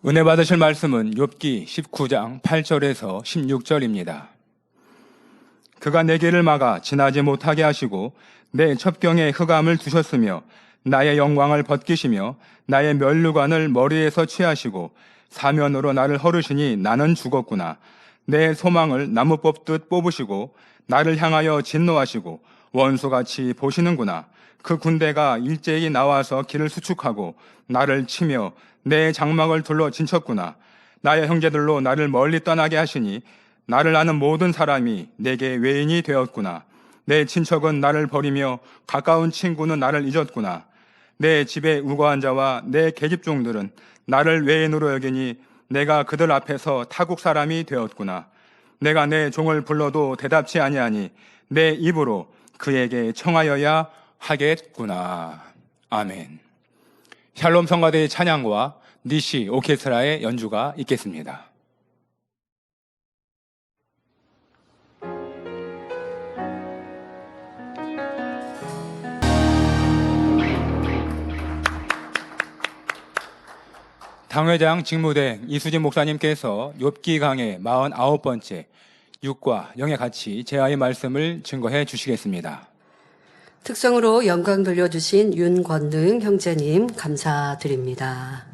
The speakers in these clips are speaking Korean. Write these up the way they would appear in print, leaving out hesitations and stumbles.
은혜 받으실 말씀은 욥기 19장 8절에서 16절입니다. 그가 내 길을 막아 지나지 못하게 하시고 내 첩경에 흑암을 두셨으며 나의 영광을 벗기시며 나의 면류관을 머리에서 취하시고 사면으로 나를 헐으시니 나는 죽었구나. 내 소망을 나무 뽑듯 뽑으시고 나를 향하여 진노하시고 원수같이 보시는구나. 그 군대가 일제히 나와서 길을 수축하고 나를 치며 내 장막을 둘러 진쳤구나. 나의 형제들로 나를 멀리 떠나게 하시니 나를 아는 모든 사람이 내게 외인이 되었구나. 내 친척은 나를 버리며 가까운 친구는 나를 잊었구나. 내 집에 우거한 자와 내 계집종들은 나를 외인으로 여기니 내가 그들 앞에서 타국 사람이 되었구나. 내가 내 종을 불러도 대답치 아니하니 내 입으로 그에게 청하여야 하겠구나. 아멘. 샬롬 성가대의 찬양과 니시 오케스트라의 연주가 있겠습니다. 당회장 직무대 이수진 목사님께서 욥기 강의 49번째 6과 0에 같이 제아의 말씀을 증거해 주시겠습니다. 특성으로 영광 돌려주신 윤권능 형제님 감사드립니다.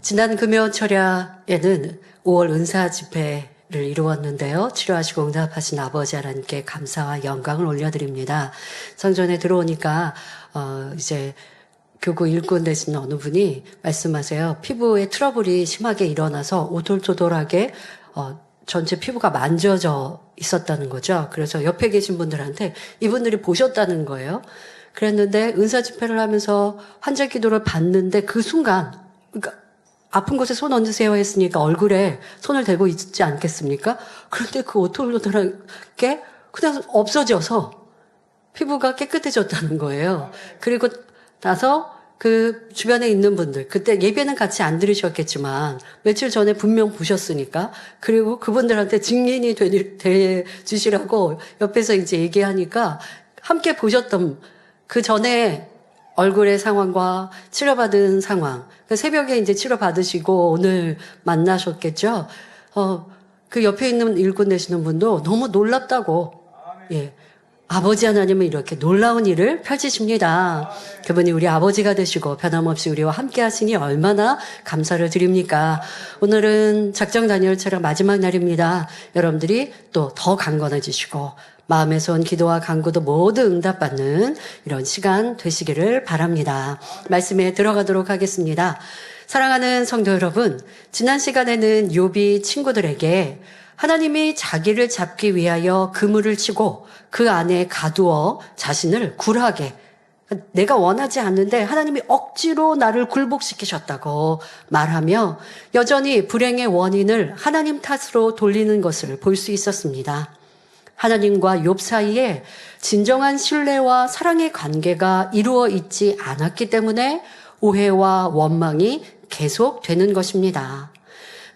지난 금요철야에는 5월 은사 집회를 이루었는데요. 치료하시고 응답하신 아버지 하나님께 감사와 영광을 올려드립니다. 성전에 들어오니까 이제 교구 일꾼 되시는 어느 분이 말씀하세요. 피부에 트러블이 심하게 일어나서 오돌토돌하게 전체 피부가 만져져 있었다는 거죠. 그래서 옆에 계신 분들한테 이분들이 보셨다는 거예요. 그랬는데 은사 집회를 하면서 환자 기도를 받는데 그 순간, 그러니까 아픈 곳에 손 얹으세요 했으니까 얼굴에 손을 대고 있지 않겠습니까? 그런데 그 오돌토돌하게 그냥 없어져서 피부가 깨끗해졌다는 거예요. 그리고 나서 그 주변에 있는 분들, 그때 예배는 같이 안 들으셨겠지만 며칠 전에 분명 보셨으니까, 그리고 그분들한테 증인이 돼 주시라고 옆에서 이제 얘기하니까 함께 보셨던 그 전에 얼굴의 상황과 치료받은 상황, 그 새벽에 이제 치료받으시고 오늘 만나셨겠죠. 그 옆에 있는 일꾼 되시는 분도 너무 놀랍다고, 예. 아버지 하나님은 이렇게 놀라운 일을 펼치십니다. 그분이 우리 아버지가 되시고 변함없이 우리와 함께 하시니 얼마나 감사를 드립니까? 오늘은 작정 다니엘 촬영 마지막 날입니다. 여러분들이 또 더 강건해지시고 마음에서 온 기도와 간구도 모두 응답받는 이런 시간 되시기를 바랍니다. 말씀에 들어가도록 하겠습니다. 사랑하는 성도 여러분, 지난 시간에는 욥이 친구들에게 하나님이 자기를 잡기 위하여 그물을 치고 그 안에 가두어 자신을 굴하게, 내가 원하지 않는데 하나님이 억지로 나를 굴복시키셨다고 말하며 여전히 불행의 원인을 하나님 탓으로 돌리는 것을 볼 수 있었습니다. 하나님과 욥 사이에 진정한 신뢰와 사랑의 관계가 이루어 있지 않았기 때문에 오해와 원망이 계속되는 것입니다.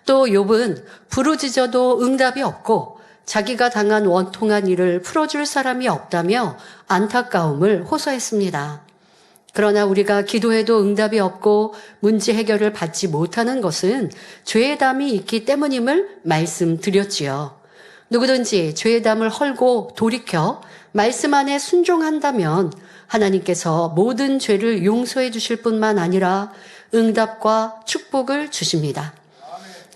또 욥은 부르짖어도 응답이 없고 자기가 당한 원통한 일을 풀어줄 사람이 없다며 안타까움을 호소했습니다. 그러나 우리가 기도해도 응답이 없고 문제 해결을 받지 못하는 것은 죄의 담이 있기 때문임을 말씀드렸지요. 누구든지 죄의 담을 헐고 돌이켜 말씀 안에 순종한다면 하나님께서 모든 죄를 용서해 주실 뿐만 아니라 응답과 축복을 주십니다.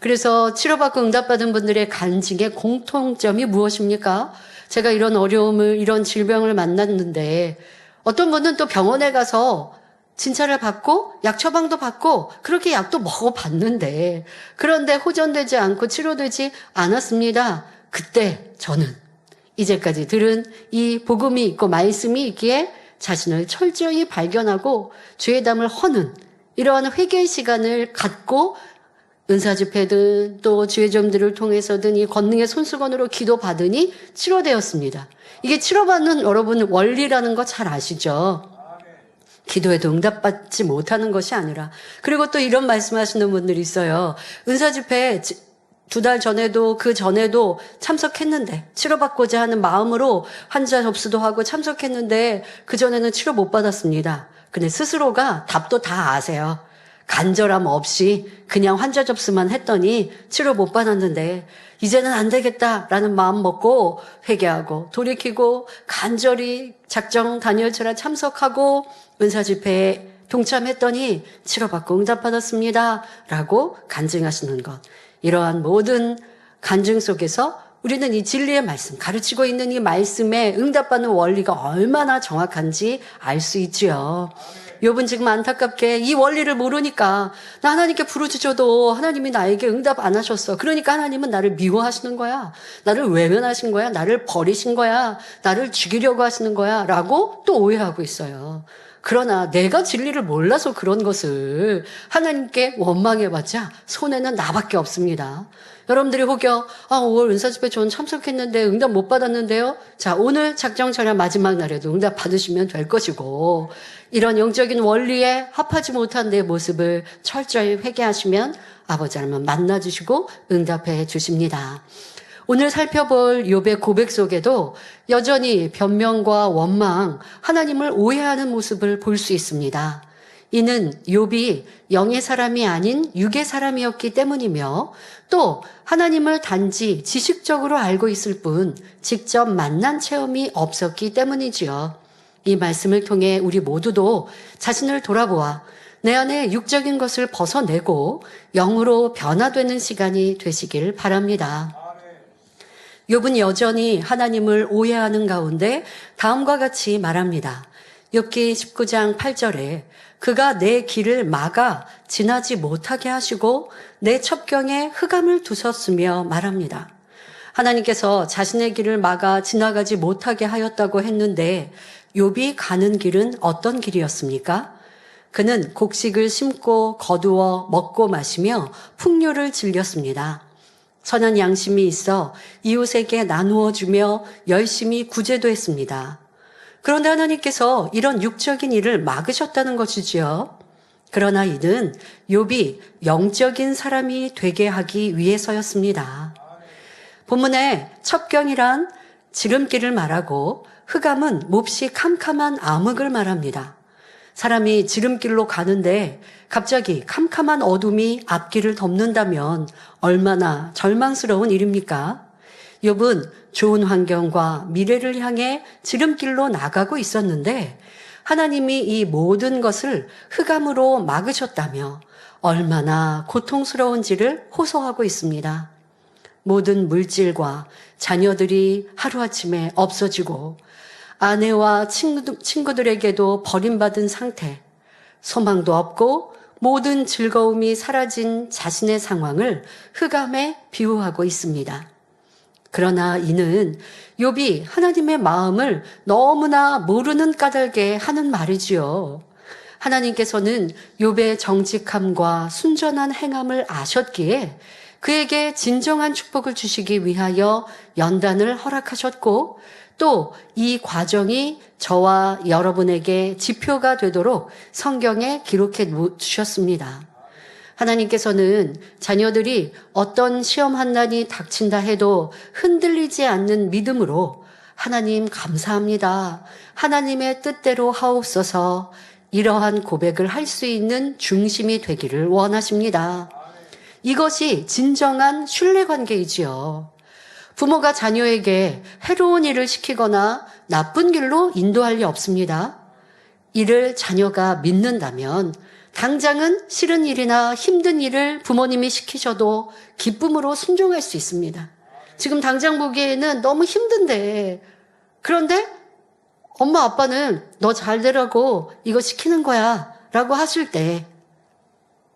그래서 치료받고 응답받은 분들의 간증의 공통점이 무엇입니까? 제가 이런 어려움을, 이런 질병을 만났는데 어떤 분은 또 병원에 가서 진찰을 받고 약 처방도 받고 그렇게 약도 먹어봤는데 그런데 호전되지 않고 치료되지 않았습니다. 그때 저는 이제까지 들은 이 복음이 있고 말씀이 있기에 자신을 철저히 발견하고 죄의 담을 허는 이러한 회개의 시간을 갖고 은사 집회든 또 주의점들을 통해서든 이 권능의 손수건으로 기도받으니 치료되었습니다. 이게 치료받는 여러분 원리라는 거 잘 아시죠? 기도에도 응답받지 못하는 것이 아니라. 그리고 또 이런 말씀하시는 분들이 있어요. 은사 집회 2달 전에도 그 전에도 참석했는데 치료받고자 하는 마음으로 환자 접수도 하고 참석했는데 그전에는 치료 못 받았습니다. 근데 스스로가 답도 다 아세요. 간절함 없이 그냥 환자 접수만 했더니 치료 못 받았는데 이제는 안 되겠다라는 마음 먹고 회개하고 돌이키고 간절히 작정 단열철야 참석하고 은사 집회에 동참했더니 치료받고 응답받았습니다. 라고 간증하시는 것. 이러한 모든 간증 속에서 우리는 이 진리의 말씀, 가르치고 있는 이 말씀에 응답받는 원리가 얼마나 정확한지 알 수 있지요. 욥은 지금 안타깝게 이 원리를 모르니까 나 하나님께 부르짖어도 하나님이 나에게 응답 안 하셨어. 그러니까 하나님은 나를 미워하시는 거야. 나를 외면하신 거야. 나를 버리신 거야. 나를 죽이려고 하시는 거야. 라고 또 오해하고 있어요. 그러나 내가 진리를 몰라서 그런 것을 하나님께 원망해봤자 손해는 나밖에 없습니다. 여러분들이 혹여 5월 은사집회 저는 참석했는데 응답 못 받았는데요. 자, 오늘 작정철야 마지막 날에도 응답 받으시면 될 것이고 이런 영적인 원리에 합하지 못한 내 모습을 철저히 회개하시면 아버지 하나님 만나주시고 응답해 주십니다. 오늘 살펴볼 욥의 고백 속에도 여전히 변명과 원망, 하나님을 오해하는 모습을 볼 수 있습니다. 이는 욥이 영의 사람이 아닌 육의 사람이었기 때문이며 또 하나님을 단지 지식적으로 알고 있을 뿐 직접 만난 체험이 없었기 때문이지요. 이 말씀을 통해 우리 모두도 자신을 돌아보아 내 안에 육적인 것을 벗어내고 영으로 변화되는 시간이 되시길 바랍니다. 욥은 여전히 하나님을 오해하는 가운데 다음과 같이 말합니다. 욥기 19장 8절에 그가 내 길을 막아 지나지 못하게 하시고 내 첩경에 흑암을 두셨으며 말합니다. 하나님께서 자신의 길을 막아 지나가지 못하게 하였다고 했는데 욥이 가는 길은 어떤 길이었습니까? 그는 곡식을 심고 거두어 먹고 마시며 풍요를 즐겼습니다. 선한 양심이 있어 이웃에게 나누어 주며 열심히 구제도 했습니다. 그런데 하나님께서 이런 육적인 일을 막으셨다는 것이지요. 그러나 이는 욥이 영적인 사람이 되게 하기 위해서였습니다. 본문에 첩경이란 지름길을 말하고 흑암은 몹시 캄캄한 암흑을 말합니다. 사람이 지름길로 가는데 갑자기 캄캄한 어둠이 앞길을 덮는다면 얼마나 절망스러운 일입니까? 욥은 좋은 환경과 미래를 향해 지름길로 나가고 있었는데 하나님이 이 모든 것을 흑암으로 막으셨다며 얼마나 고통스러운지를 호소하고 있습니다. 모든 물질과 자녀들이 하루아침에 없어지고 아내와 친구들에게도 버림받은 상태, 소망도 없고 모든 즐거움이 사라진 자신의 상황을 흑암에 비유하고 있습니다. 그러나 이는 욥이 하나님의 마음을 너무나 모르는 까닭에 하는 말이지요. 하나님께서는 욥의 정직함과 순전한 행함을 아셨기에 그에게 진정한 축복을 주시기 위하여 연단을 허락하셨고 또 이 과정이 저와 여러분에게 지표가 되도록 성경에 기록해 주셨습니다. 하나님께서는 자녀들이 어떤 시험 한난이 닥친다 해도 흔들리지 않는 믿음으로 하나님 감사합니다. 하나님의 뜻대로 하옵소서 이러한 고백을 할 수 있는 중심이 되기를 원하십니다. 이것이 진정한 신뢰관계이지요. 부모가 자녀에게 해로운 일을 시키거나 나쁜 길로 인도할 리 없습니다. 이를 자녀가 믿는다면 당장은 싫은 일이나 힘든 일을 부모님이 시키셔도 기쁨으로 순종할 수 있습니다. 지금 당장 보기에는 너무 힘든데 그런데 엄마 아빠는 너 잘 되라고 이거 시키는 거야 라고 하실 때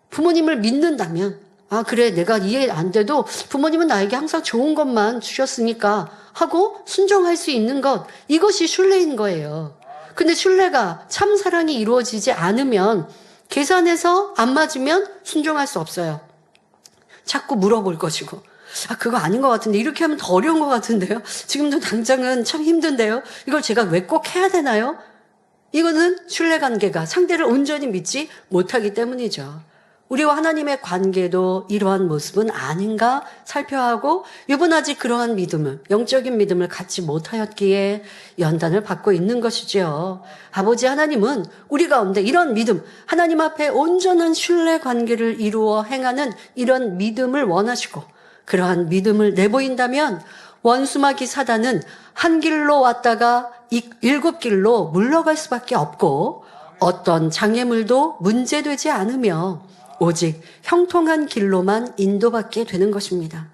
부모님을 믿는다면 그래 내가 이해 안 돼도 부모님은 나에게 항상 좋은 것만 주셨으니까 하고 순종할 수 있는 것 이것이 신뢰인 거예요. 근데 신뢰가 참 사랑이 이루어지지 않으면 계산해서 안 맞으면 순종할 수 없어요. 자꾸 물어볼 것이고 그거 아닌 것 같은데 이렇게 하면 더 어려운 것 같은데요. 지금도 당장은 참 힘든데요. 이걸 제가 왜 꼭 해야 되나요? 이거는 신뢰관계가 상대를 온전히 믿지 못하기 때문이죠. 우리와 하나님의 관계도 이러한 모습은 아닌가 살펴하고 욥은 아직 그러한 믿음을, 영적인 믿음을 갖지 못하였기에 연단을 받고 있는 것이죠. 아버지 하나님은 우리 가운데 이런 믿음, 하나님 앞에 온전한 신뢰 관계를 이루어 행하는 이런 믿음을 원하시고 그러한 믿음을 내보인다면 원수마귀 사단은 한 길로 왔다가 7길로 물러갈 수밖에 없고 어떤 장애물도 문제되지 않으며 오직 형통한 길로만 인도받게 되는 것입니다.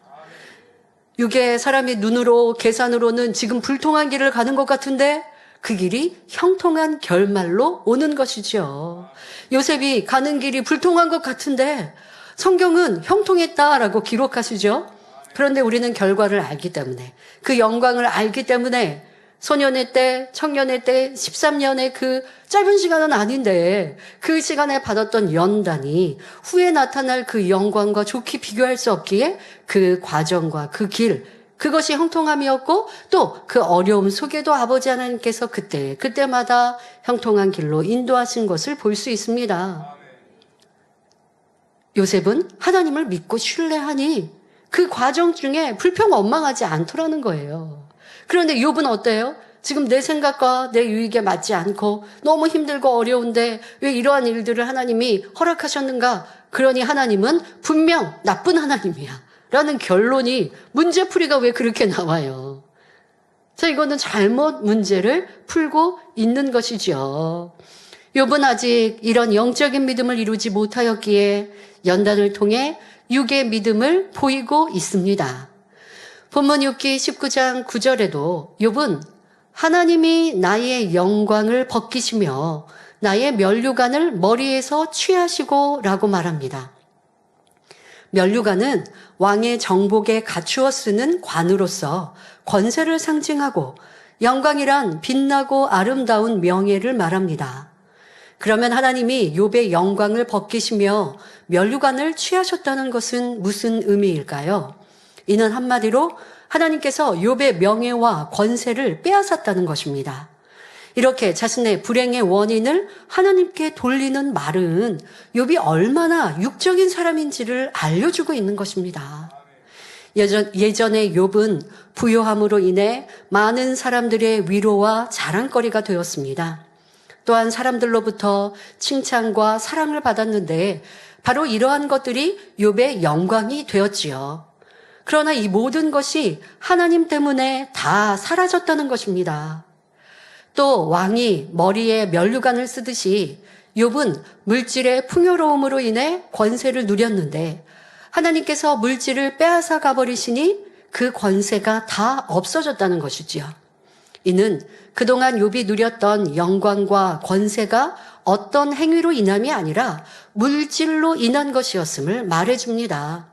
육의 사람의 눈으로 계산으로는 지금 불통한 길을 가는 것 같은데 그 길이 형통한 결말로 오는 것이죠. 요셉이 가는 길이 불통한 것 같은데 성경은 형통했다라고 기록하시죠. 그런데 우리는 결과를 알기 때문에 그 영광을 알기 때문에 소년의 때, 청년의 때, 13년의 그 짧은 시간은 아닌데 그 시간에 받았던 연단이 후에 나타날 그 영광과 좋게 비교할 수 없기에 그 과정과 그 길, 그것이 형통함이었고 또 그 어려움 속에도 아버지 하나님께서 그때마다 형통한 길로 인도하신 것을 볼 수 있습니다. 요셉은 하나님을 믿고 신뢰하니 그 과정 중에 불평원망하지 않더라는 거예요. 그런데 욥은 어때요? 지금 내 생각과 내 유익에 맞지 않고 너무 힘들고 어려운데 왜 이러한 일들을 하나님이 허락하셨는가? 그러니 하나님은 분명 나쁜 하나님이야 라는 결론이 문제풀이가 왜 그렇게 나와요? 자, 이거는 잘못 문제를 풀고 있는 것이죠. 욥은 아직 이런 영적인 믿음을 이루지 못하였기에 연단을 통해 육의 믿음을 보이고 있습니다. 본문 6기 19장 9절에도 욥은 하나님이 나의 영광을 벗기시며 나의 면류관을 머리에서 취하시고 라고 말합니다. 면류관은 왕의 정복에 갖추어 쓰는 관으로서 권세를 상징하고 영광이란 빛나고 아름다운 명예를 말합니다. 그러면 하나님이 욥의 영광을 벗기시며 면류관을 취하셨다는 것은 무슨 의미일까요? 이는 한마디로 하나님께서 욥의 명예와 권세를 빼앗았다는 것입니다. 이렇게 자신의 불행의 원인을 하나님께 돌리는 말은 욥이 얼마나 육적인 사람인지를 알려주고 있는 것입니다. 예전에 욥은 부요함으로 인해 많은 사람들의 위로와 자랑거리가 되었습니다. 또한 사람들로부터 칭찬과 사랑을 받았는데 바로 이러한 것들이 욥의 영광이 되었지요. 그러나 이 모든 것이 하나님 때문에 다 사라졌다는 것입니다. 또 왕이 머리에 면류관을 쓰듯이 욥은 물질의 풍요로움으로 인해 권세를 누렸는데 하나님께서 물질을 빼앗아 가버리시니 그 권세가 다 없어졌다는 것이지요. 이는 그동안 욥이 누렸던 영광과 권세가 어떤 행위로 인함이 아니라 물질로 인한 것이었음을 말해줍니다.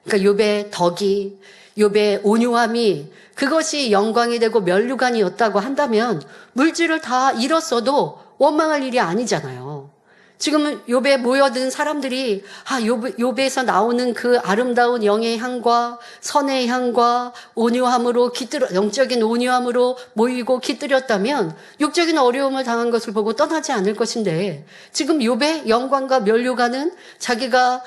그러니까 욥의 덕이, 욥의 온유함이 그것이 영광이 되고 면류관이었다고 한다면 물질을 다 잃었어도 원망할 일이 아니잖아요. 지금 욥에 모여든 사람들이 욥에서 나오는 그 아름다운 영의 향과 선의 향과 온유함으로 영적인 온유함으로 모이고 깃들였다면 육적인 어려움을 당한 것을 보고 떠나지 않을 것인데 지금 욥의 영광과 면류관은 자기가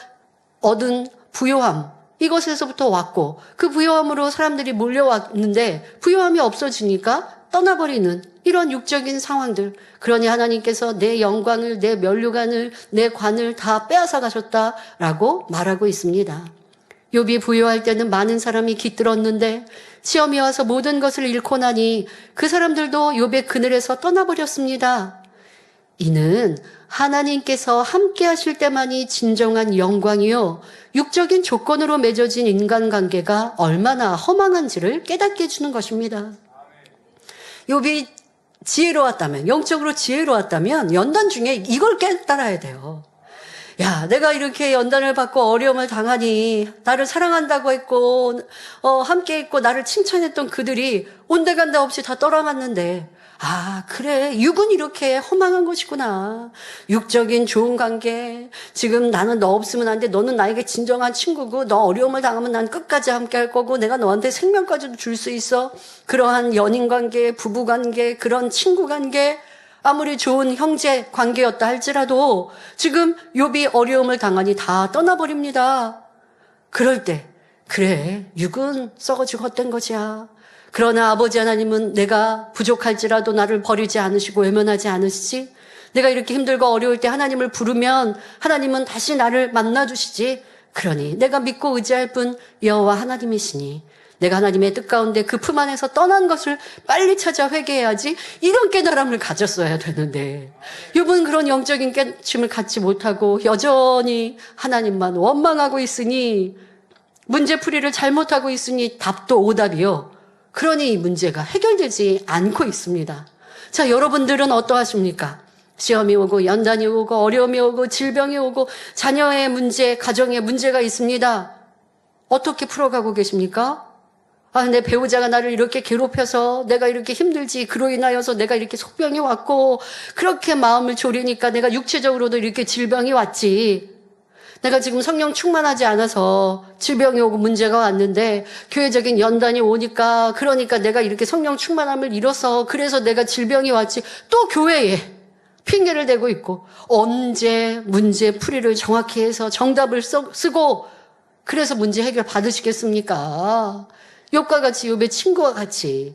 얻은 부요함 이것에서부터 왔고 그 부요함으로 사람들이 몰려왔는데 부요함이 없어지니까 떠나버리는 이런 육적인 상황들. 그러니 하나님께서 내 영광을, 내 면류관을, 내 관을 다 빼앗아 가셨다라고 말하고 있습니다. 욥이 부요할 때는 많은 사람이 깃들었는데 시험이 와서 모든 것을 잃고 나니 그 사람들도 욥의 그늘에서 떠나버렸습니다. 이는 하나님께서 함께 하실 때만이 진정한 영광이요 육적인 조건으로 맺어진 인간관계가 얼마나 허망한지를 깨닫게 해주는 것입니다. 욥이 지혜로웠다면, 영적으로 지혜로웠다면 연단 중에 이걸 깨달아야 돼요. 야, 내가 이렇게 연단을 받고 어려움을 당하니 나를 사랑한다고 했고 함께 있고 나를 칭찬했던 그들이 온데간데 없이 다 떠나갔는데 그래. 육은 이렇게 허망한 것이구나. 육적인 좋은 관계. 지금 나는 너 없으면 안 돼. 너는 나에게 진정한 친구고 너 어려움을 당하면 난 끝까지 함께 할 거고 내가 너한테 생명까지도 줄 수 있어. 그러한 연인 관계, 부부 관계, 그런 친구 관계. 아무리 좋은 형제 관계였다 할지라도 지금 욥이 어려움을 당하니 다 떠나버립니다. 그럴 때 그래, 육은 썩어지고 헛된 것이야. 그러나 아버지 하나님은 내가 부족할지라도 나를 버리지 않으시고 외면하지 않으시지. 내가 이렇게 힘들고 어려울 때 하나님을 부르면 하나님은 다시 나를 만나주시지. 그러니 내가 믿고 의지할 분 여호와 하나님이시니 내가 하나님의 뜻 가운데 그 품 안에서 떠난 것을 빨리 찾아 회개해야지. 이런 깨달음을 가졌어야 되는데 욥은 그런 영적인 깨달음을 갖지 못하고 여전히 하나님만 원망하고 있으니, 문제풀이를 잘못하고 있으니 답도 오답이요. 그러니 이 문제가 해결되지 않고 있습니다. 자, 여러분들은 어떠하십니까? 시험이 오고 연단이 오고 어려움이 오고 질병이 오고 자녀의 문제, 가정의 문제가 있습니다. 어떻게 풀어가고 계십니까? 아, 내 배우자가 나를 이렇게 괴롭혀서 내가 이렇게 힘들지, 그로 인하여서 내가 이렇게 속병이 왔고, 그렇게 마음을 졸이니까 내가 육체적으로도 이렇게 질병이 왔지. 내가 지금 성령 충만하지 않아서 질병이 오고 문제가 왔는데 교회적인 연단이 오니까, 그러니까 내가 이렇게 성령 충만함을 잃어서 그래서 내가 질병이 왔지. 또 교회에 핑계를 대고 있고, 언제 문제 풀이를 정확히 해서 정답을 쓰고 그래서 문제 해결 받으시겠습니까? 욥과 같이, 욥의 친구와 같이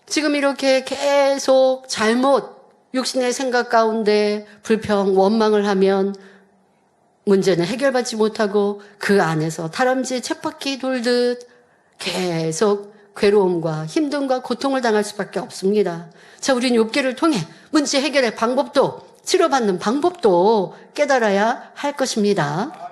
지금 이렇게 계속 잘못 육신의 생각 가운데 불평, 원망을 하면 문제는 해결받지 못하고 그 안에서 다람쥐 쳇바퀴 돌듯 계속 괴로움과 힘듦과 고통을 당할 수밖에 없습니다. 자, 우리는 욥기를 통해 문제 해결의 방법도, 치료받는 방법도 깨달아야 할 것입니다.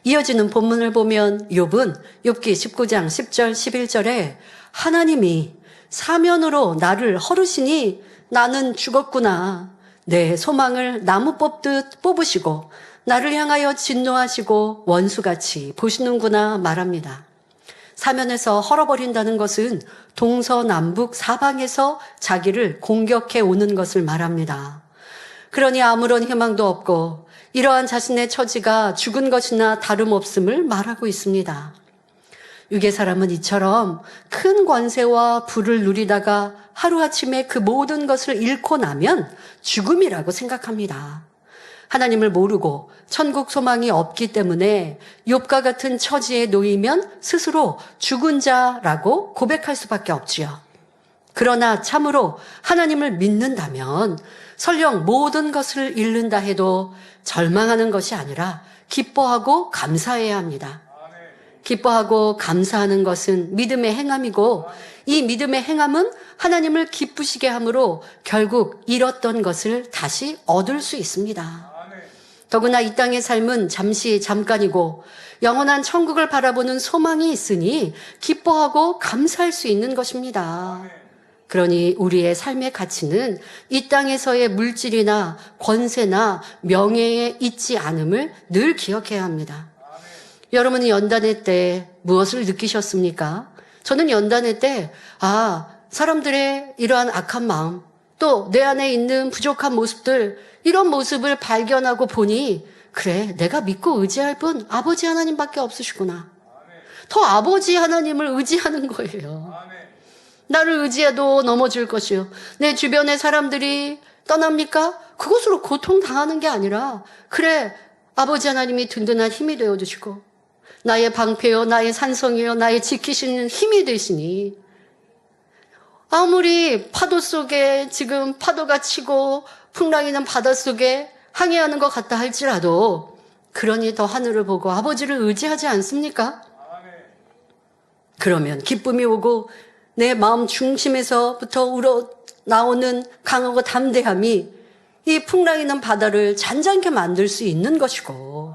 이어지는 본문을 보면 욥은 욥기 19장 10절 11절에 하나님이 사면으로 나를 허르시니 나는 죽었구나. 내 소망을 나무 뽑듯 뽑으시고 나를 향하여 진노하시고 원수같이 보시는구나 말합니다. 사면에서 헐어버린다는 것은 동서남북 사방에서 자기를 공격해 오는 것을 말합니다. 그러니 아무런 희망도 없고 이러한 자신의 처지가 죽은 것이나 다름없음을 말하고 있습니다. 육의 사람은 이처럼 큰 권세와 부를 누리다가 하루아침에 그 모든 것을 잃고 나면 죽음이라고 생각합니다. 하나님을 모르고 천국 소망이 없기 때문에 욥과 같은 처지에 놓이면 스스로 죽은 자라고 고백할 수밖에 없지요. 그러나 참으로 하나님을 믿는다면 설령 모든 것을 잃는다 해도 절망하는 것이 아니라 기뻐하고 감사해야 합니다. 기뻐하고 감사하는 것은 믿음의 행함이고 이 믿음의 행함은 하나님을 기쁘시게 함으로 결국 잃었던 것을 다시 얻을 수 있습니다. 더구나 이 땅의 삶은 잠시 잠깐이고 영원한 천국을 바라보는 소망이 있으니 기뻐하고 감사할 수 있는 것입니다. 그러니 우리의 삶의 가치는 이 땅에서의 물질이나 권세나 명예에 있지 않음을 늘 기억해야 합니다. 여러분이 연단회 때 무엇을 느끼셨습니까? 저는 연단회 때 사람들의 이러한 악한 마음, 또 내 안에 있는 부족한 모습들, 이런 모습을 발견하고 보니 그래, 내가 믿고 의지할 분 아버지 하나님밖에 없으시구나. 더 아버지 하나님을 의지하는 거예요. 나를 의지해도 넘어질 것이요. 내 주변의 사람들이 떠납니까? 그것으로 고통당하는 게 아니라 그래, 아버지 하나님이 든든한 힘이 되어주시고 나의 방패요, 나의 산성이요, 나의 지키시는 힘이 되시니 아무리 파도 속에 지금 파도가 치고 풍랑이는 바닷속에 항해하는 것 같다 할지라도 그러니 더 하늘을 보고 아버지를 의지하지 않습니까? 그러면 기쁨이 오고 내 마음 중심에서부터 우러나오는 강하고 담대함이 이 풍랑이는 바다를 잔잔케 만들 수 있는 것이고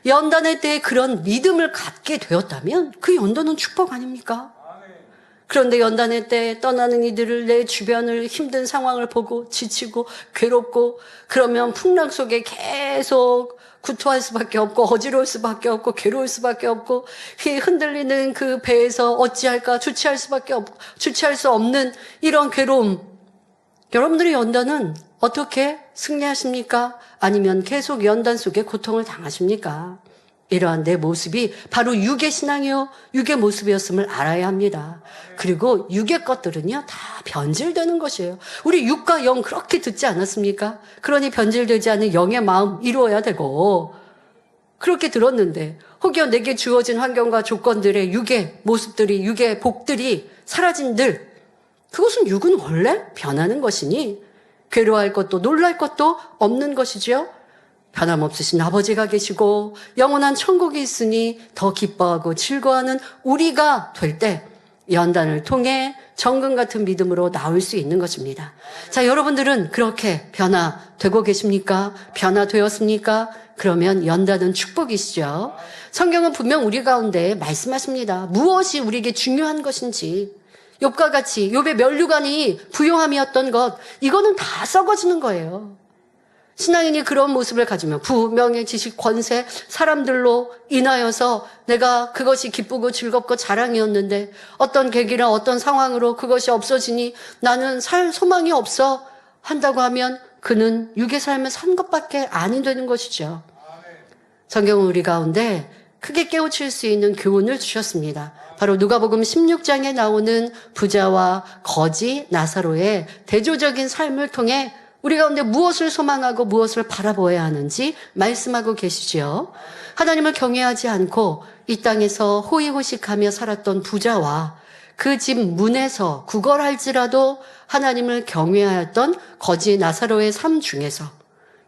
연단의 때에 그런 믿음을 갖게 되었다면 그 연단은 축복 아닙니까? 그런데 연단의 때 떠나는 이들을 내 주변을 힘든 상황을 보고 지치고 괴롭고 그러면 풍랑 속에 계속 구토할 수밖에 없고 어지러울 수밖에 없고 괴로울 수밖에 없고 흔들리는 그 배에서 어찌할까 주체할 수 없는 이런 괴로움. 여러분들의 연단은 어떻게 승리하십니까? 아니면 계속 연단 속에 고통을 당하십니까? 이러한 내 모습이 바로 육의 신앙이요, 육의 모습이었음을 알아야 합니다. 그리고 육의 것들은요, 다 변질되는 것이에요. 우리 육과 영 그렇게 듣지 않았습니까? 그러니 변질되지 않은 영의 마음 이루어야 되고, 그렇게 들었는데, 혹여 내게 주어진 환경과 조건들의 육의 모습들이, 육의 복들이 사라진들, 그것은 육은 원래 변하는 것이니, 괴로워할 것도 놀랄 것도 없는 것이지요. 변함없으신 아버지가 계시고 영원한 천국이 있으니 더 기뻐하고 즐거워하는 우리가 될 때 연단을 통해 정금 같은 믿음으로 나올 수 있는 것입니다. 자, 여러분들은 그렇게 변화되고 계십니까? 변화되었습니까? 그러면 연단은 축복이시죠. 성경은 분명 우리 가운데 말씀하십니다. 무엇이 우리에게 중요한 것인지. 욥과 같이 욥의 면류관이 부요함이었던 것, 이거는 다 썩어지는 거예요. 신앙인이 그런 모습을 가지면 부, 명예, 지식, 권세, 사람들로 인하여서 내가 그것이 기쁘고 즐겁고 자랑이었는데 어떤 계기나 어떤 상황으로 그것이 없어지니 나는 살 소망이 없어 한다고 하면 그는 육의 삶을 산 것밖에 안 되는 것이죠. 성경은 우리 가운데 크게 깨우칠 수 있는 교훈을 주셨습니다. 바로 누가복음 16장에 나오는 부자와 거지 나사로의 대조적인 삶을 통해 우리 가운데 무엇을 소망하고 무엇을 바라보아야 하는지 말씀하고 계시지요. 하나님을 경외하지 않고 이 땅에서 호의호식하며 살았던 부자와 그 집 문에서 구걸할지라도 하나님을 경외하였던 거지 나사로의 삶 중에서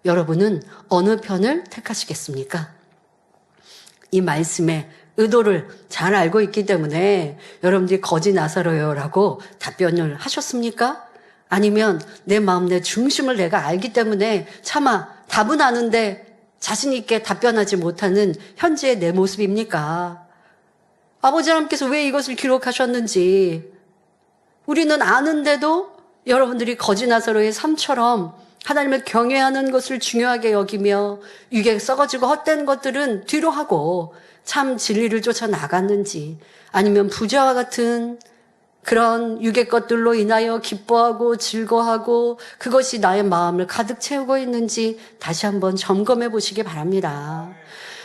여러분은 어느 편을 택하시겠습니까? 이 말씀의 의도를 잘 알고 있기 때문에 여러분들이 거지 나사로요라고 답변을 하셨습니까? 아니면 내 마음, 내 중심을 내가 알기 때문에 차마 답은 아는데 자신 있게 답변하지 못하는 현재의 내 모습입니까? 아버지 하나님께서 왜 이것을 기록하셨는지 우리는 아는데도 여러분들이 거지 나사로의 삶처럼 하나님을 경외하는 것을 중요하게 여기며 육에 썩어지고 헛된 것들은 뒤로 하고 참 진리를 쫓아 나갔는지, 아니면 부자와 같은 그런 육의 것들로 인하여 기뻐하고 즐거워하고 그것이 나의 마음을 가득 채우고 있는지 다시 한번 점검해 보시기 바랍니다.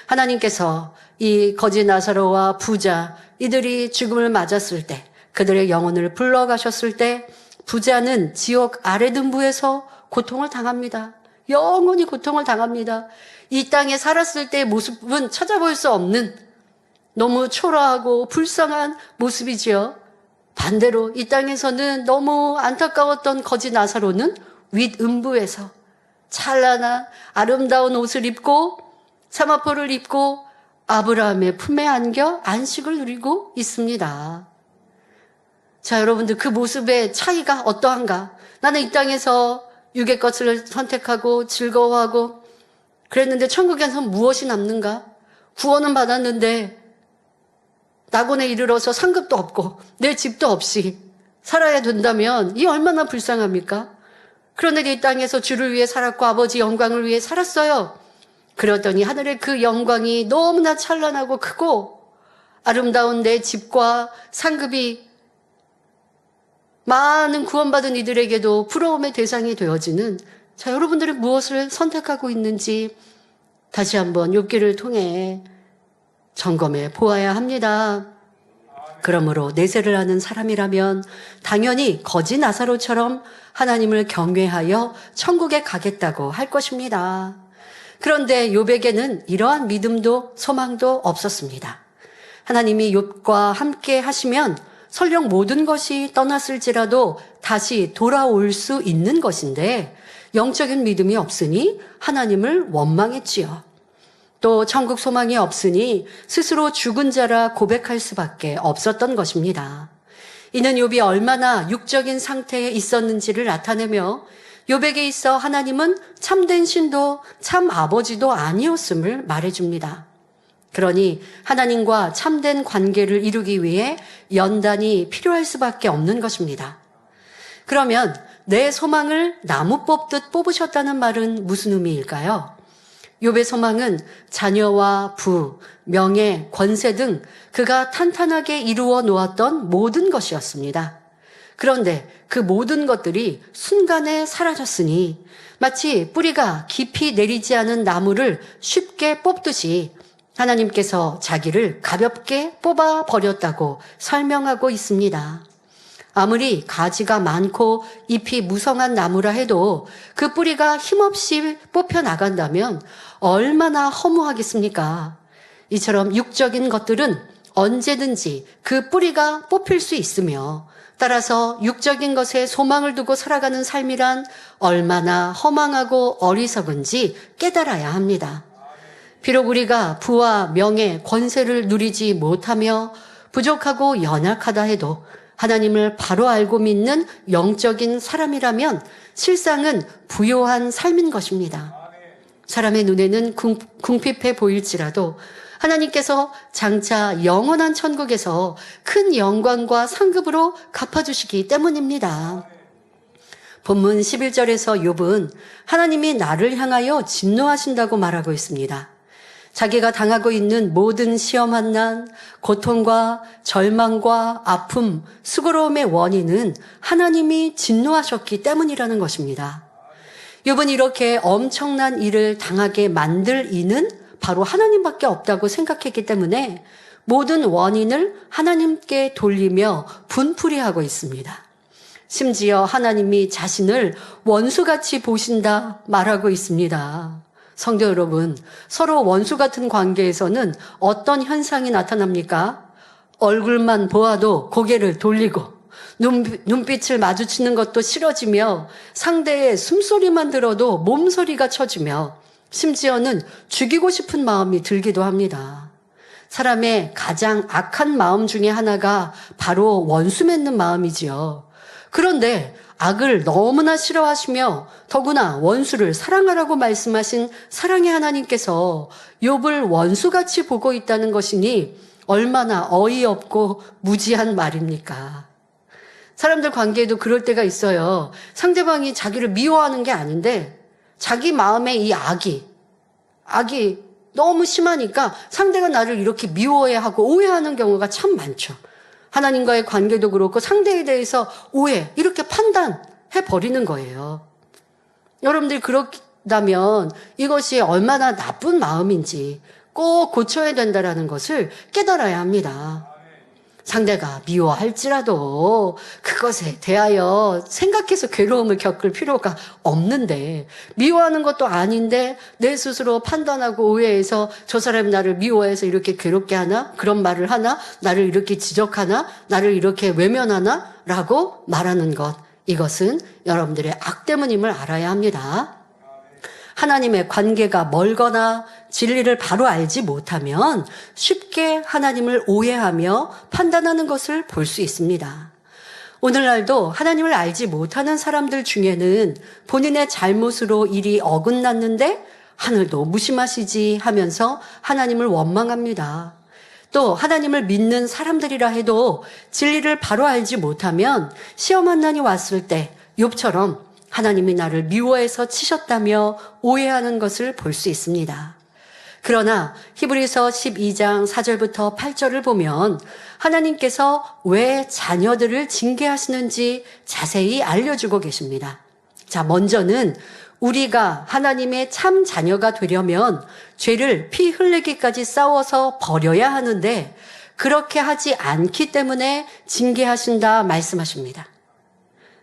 하나님께서 이 거지 나사로와 부자 이들이 죽음을 맞았을 때, 그들의 영혼을 불러가셨을 때 부자는 지옥 아래 등부에서 고통을 당합니다. 영원히 고통을 당합니다. 이 땅에 살았을 때의 모습은 찾아볼 수 없는 너무 초라하고 불쌍한 모습이지요. 반대로 이 땅에서는 너무 안타까웠던 거지 나사로는 윗음부에서 찬란한 아름다운 옷을 입고 사마포를 입고 아브라함의 품에 안겨 안식을 누리고 있습니다. 자, 여러분들 그 모습의 차이가 어떠한가? 나는 이 땅에서 육의 것을 선택하고 즐거워하고 그랬는데 천국에서 무엇이 남는가? 구원은 받았는데 낙원에 이르러서 상급도 없고 내 집도 없이 살아야 된다면 이 얼마나 불쌍합니까? 그런데 이 땅에서 주를 위해 살았고 아버지 영광을 위해 살았어요. 그러더니 하늘의 그 영광이 너무나 찬란하고 크고 아름다운 내 집과 상급이 많은 구원받은 이들에게도 부러움의 대상이 되어지는, 자, 여러분들이 무엇을 선택하고 있는지 다시 한번 욥기를 통해 점검해 보아야 합니다. 그러므로 내세를 하는 사람이라면 당연히 거지 나사로처럼 하나님을 경외하여 천국에 가겠다고 할 것입니다. 그런데 욥에게는 이러한 믿음도 소망도 없었습니다. 하나님이 욥과 함께 하시면 설령 모든 것이 떠났을지라도 다시 돌아올 수 있는 것인데 영적인 믿음이 없으니 하나님을 원망했지요. 또 천국 소망이 없으니 스스로 죽은 자라 고백할 수밖에 없었던 것입니다. 이는 욥이 얼마나 육적인 상태에 있었는지를 나타내며 욥에게 있어 하나님은 참된 신도 참 아버지도 아니었음을 말해줍니다. 그러니 하나님과 참된 관계를 이루기 위해 연단이 필요할 수밖에 없는 것입니다. 그러면 내 소망을 나무 뽑듯 뽑으셨다는 말은 무슨 의미일까요? 욥의 소망은 자녀와 부, 명예, 권세 등 그가 탄탄하게 이루어 놓았던 모든 것이었습니다. 그런데 그 모든 것들이 순간에 사라졌으니 마치 뿌리가 깊이 내리지 않은 나무를 쉽게 뽑듯이 하나님께서 자기를 가볍게 뽑아 버렸다고 설명하고 있습니다. 아무리 가지가 많고 잎이 무성한 나무라 해도 그 뿌리가 힘없이 뽑혀 나간다면 얼마나 허무하겠습니까? 이처럼 육적인 것들은 언제든지 그 뿌리가 뽑힐 수 있으며, 따라서 육적인 것에 소망을 두고 살아가는 삶이란 얼마나 허망하고 어리석은지 깨달아야 합니다. 비록 우리가 부와 명예, 권세를 누리지 못하며 부족하고 연약하다 해도 하나님을 바로 알고 믿는 영적인 사람이라면 실상은 부요한 삶인 것입니다. 사람의 눈에는 궁핍해 보일지라도 하나님께서 장차 영원한 천국에서 큰 영광과 상급으로 갚아주시기 때문입니다. 본문 11절에서 욥은 하나님이 나를 향하여 진노하신다고 말하고 있습니다. 자기가 당하고 있는 모든 시험한 난, 고통과 절망과 아픔, 수고로움의 원인은 하나님이 진노하셨기 때문이라는 것입니다. 욥은 이렇게 엄청난 일을 당하게 만들 이는 바로 하나님밖에 없다고 생각했기 때문에 모든 원인을 하나님께 돌리며 분풀이하고 있습니다. 심지어 하나님이 자신을 원수같이 보신다 말하고 있습니다. 성도 여러분, 서로 원수 같은 관계에서는 어떤 현상이 나타납니까? 얼굴만 보아도 고개를 돌리고 눈빛을 마주치는 것도 싫어지며 상대의 숨소리만 들어도 몸소리가 쳐지며 심지어는 죽이고 싶은 마음이 들기도 합니다. 사람의 가장 악한 마음 중에 하나가 바로 원수 맺는 마음이지요. 그런데 악을 너무나 싫어하시며 더구나 원수를 사랑하라고 말씀하신 사랑의 하나님께서 욥을 원수같이 보고 있다는 것이니 얼마나 어이없고 무지한 말입니까? 사람들 관계에도 그럴 때가 있어요. 상대방이 자기를 미워하는 게 아닌데 자기 마음에 이 악이 너무 심하니까 상대가 나를 이렇게 미워해하고 오해하는 경우가 참 많죠. 하나님과의 관계도 그렇고 상대에 대해서 오해, 이렇게 판단해 버리는 거예요. 여러분들이 그렇다면 이것이 얼마나 나쁜 마음인지 꼭 고쳐야 된다는 것을 깨달아야 합니다. 상대가 미워할지라도 그것에 대하여 생각해서 괴로움을 겪을 필요가 없는데, 미워하는 것도 아닌데 내 스스로 판단하고 오해해서 저 사람이 나를 미워해서 이렇게 괴롭게 하나? 그런 말을 하나? 나를 이렇게 지적하나? 나를 이렇게 외면하나? 라고 말하는 것, 이것은 여러분들의 악대문임을 알아야 합니다. 하나님의 관계가 멀거나 진리를 바로 알지 못하면 쉽게 하나님을 오해하며 판단하는 것을 볼 수 있습니다. 오늘날도 하나님을 알지 못하는 사람들 중에는 본인의 잘못으로 일이 어긋났는데 하늘도 무심하시지 하면서 하나님을 원망합니다. 또 하나님을 믿는 사람들이라 해도 진리를 바로 알지 못하면 시험한 난이 왔을 때 욥처럼 하나님이 나를 미워해서 치셨다며 오해하는 것을 볼 수 있습니다. 그러나 히브리서 12장 4절부터 8절을 보면 하나님께서 왜 자녀들을 징계하시는지 자세히 알려주고 계십니다. 자, 먼저는 우리가 하나님의 참 자녀가 되려면 죄를 피 흘리기까지 싸워서 버려야 하는데 그렇게 하지 않기 때문에 징계하신다 말씀하십니다.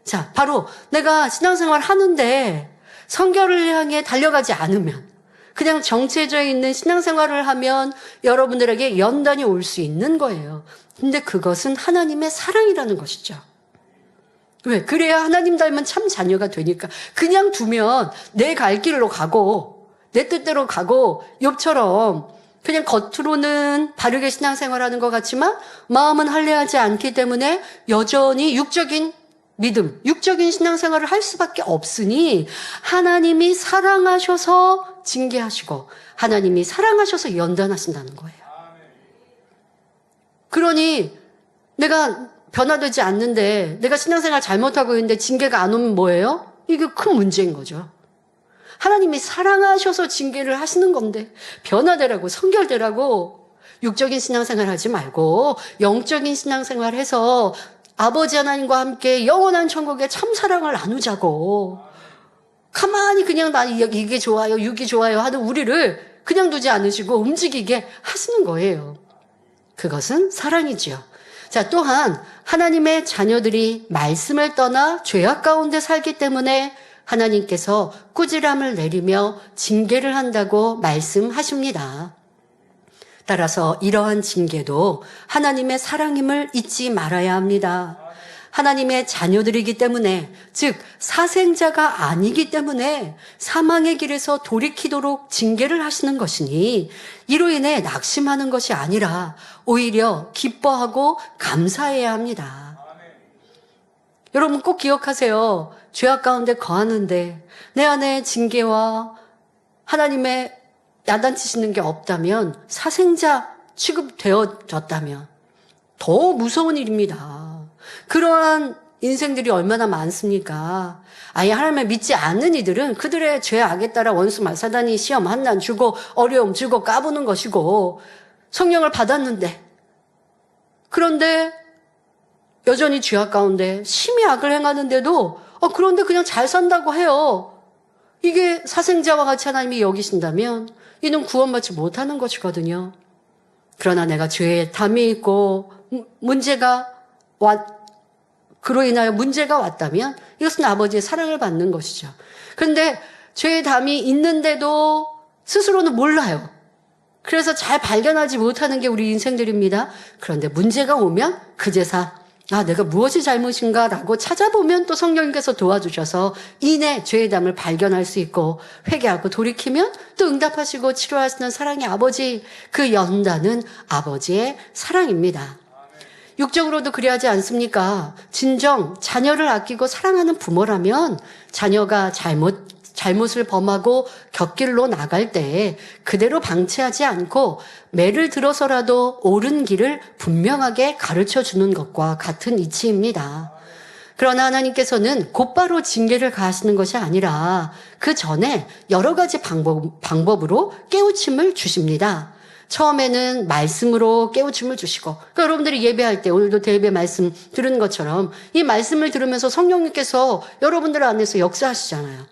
자, 바로 내가 신앙생활 하는데 성결을 향해 달려가지 않으면, 그냥 정체져 있는 신앙생활을 하면 여러분들에게 연단이 올 수 있는 거예요. 근데 그것은 하나님의 사랑이라는 것이죠. 왜? 그래야 하나님 닮은 참 자녀가 되니까. 그냥 두면 내 갈 길로 가고 내 뜻대로 가고 욥처럼 그냥 겉으로는 바르게 신앙생활하는 것 같지만 마음은 할례하지 않기 때문에 여전히 육적인 믿음, 육적인 신앙생활을 할 수밖에 없으니 하나님이 사랑하셔서 징계하시고 하나님이 사랑하셔서 연단하신다는 거예요. 그러니 내가 변화되지 않는데, 내가 신앙생활 잘못하고 있는데 징계가 안 오면 뭐예요? 이게 큰 문제인 거죠. 하나님이 사랑하셔서 징계를 하시는 건데 변화되라고, 성결되라고 육적인 신앙생활 하지 말고 영적인 신앙생활 해서 아버지 하나님과 함께 영원한 천국의 참사랑을 나누자고. 가만히 그냥 나 이게 좋아요, 육이 좋아요 하는 우리를 그냥 두지 않으시고 움직이게 하시는 거예요. 그것은 사랑이지요. 자, 또한 하나님의 자녀들이 말씀을 떠나 죄악 가운데 살기 때문에 하나님께서 꾸지람을 내리며 징계를 한다고 말씀하십니다. 따라서 이러한 징계도 하나님의 사랑임을 잊지 말아야 합니다. 하나님의 자녀들이기 때문에, 즉 사생자가 아니기 때문에 사망의 길에서 돌이키도록 징계를 하시는 것이니 이로 인해 낙심하는 것이 아니라 오히려 기뻐하고 감사해야 합니다. 여러분 꼭 기억하세요. 죄악 가운데 거하는데 내 안에 징계와 하나님의 야단치시는 게 없다면, 사생자 취급되어졌다면 더 무서운 일입니다. 그러한 인생들이 얼마나 많습니까? 아예 하나님을 믿지 않는 이들은 그들의 죄악에 따라 원수 사단이 시험 한난 주고 어려움 주고 까부는 것이고, 성령을 받았는데 그런데 여전히 죄악 가운데 심히 악을 행하는데도 그런데 그냥 잘 산다고 해요. 이게 사생자와 같이 하나님이 여기신다면 이는 구원받지 못하는 것이거든요. 그러나 내가 죄에 담이 있고 그로 인하여 문제가 왔다면 이것은 아버지의 사랑을 받는 것이죠. 그런데 죄의 담이 있는데도 스스로는 몰라요. 그래서 잘 발견하지 못하는 게 우리 인생들입니다. 그런데 문제가 오면 그제서 내가 무엇이 잘못인가라고 찾아보면 또 성령님께서 도와주셔서 이내 죄의 담을 발견할 수 있고 회개하고 돌이키면 또 응답하시고 치료하시는 사랑의 아버지, 그 연단은 아버지의 사랑입니다. 육적으로도 그리하지 않습니까? 진정 자녀를 아끼고 사랑하는 부모라면 자녀가 잘못을 범하고 곁길로 나갈 때 그대로 방치하지 않고 매를 들어서라도 옳은 길을 분명하게 가르쳐 주는 것과 같은 이치입니다. 그러나 하나님께서는 곧바로 징계를 가하시는 것이 아니라 그 전에 여러 가지 방법으로 깨우침을 주십니다. 처음에는 말씀으로 깨우침을 주시고, 그러니까 여러분들이 예배할 때 오늘도 대예배 말씀 들은 것처럼 이 말씀을 들으면서 성령님께서 여러분들 안에서 역사하시잖아요.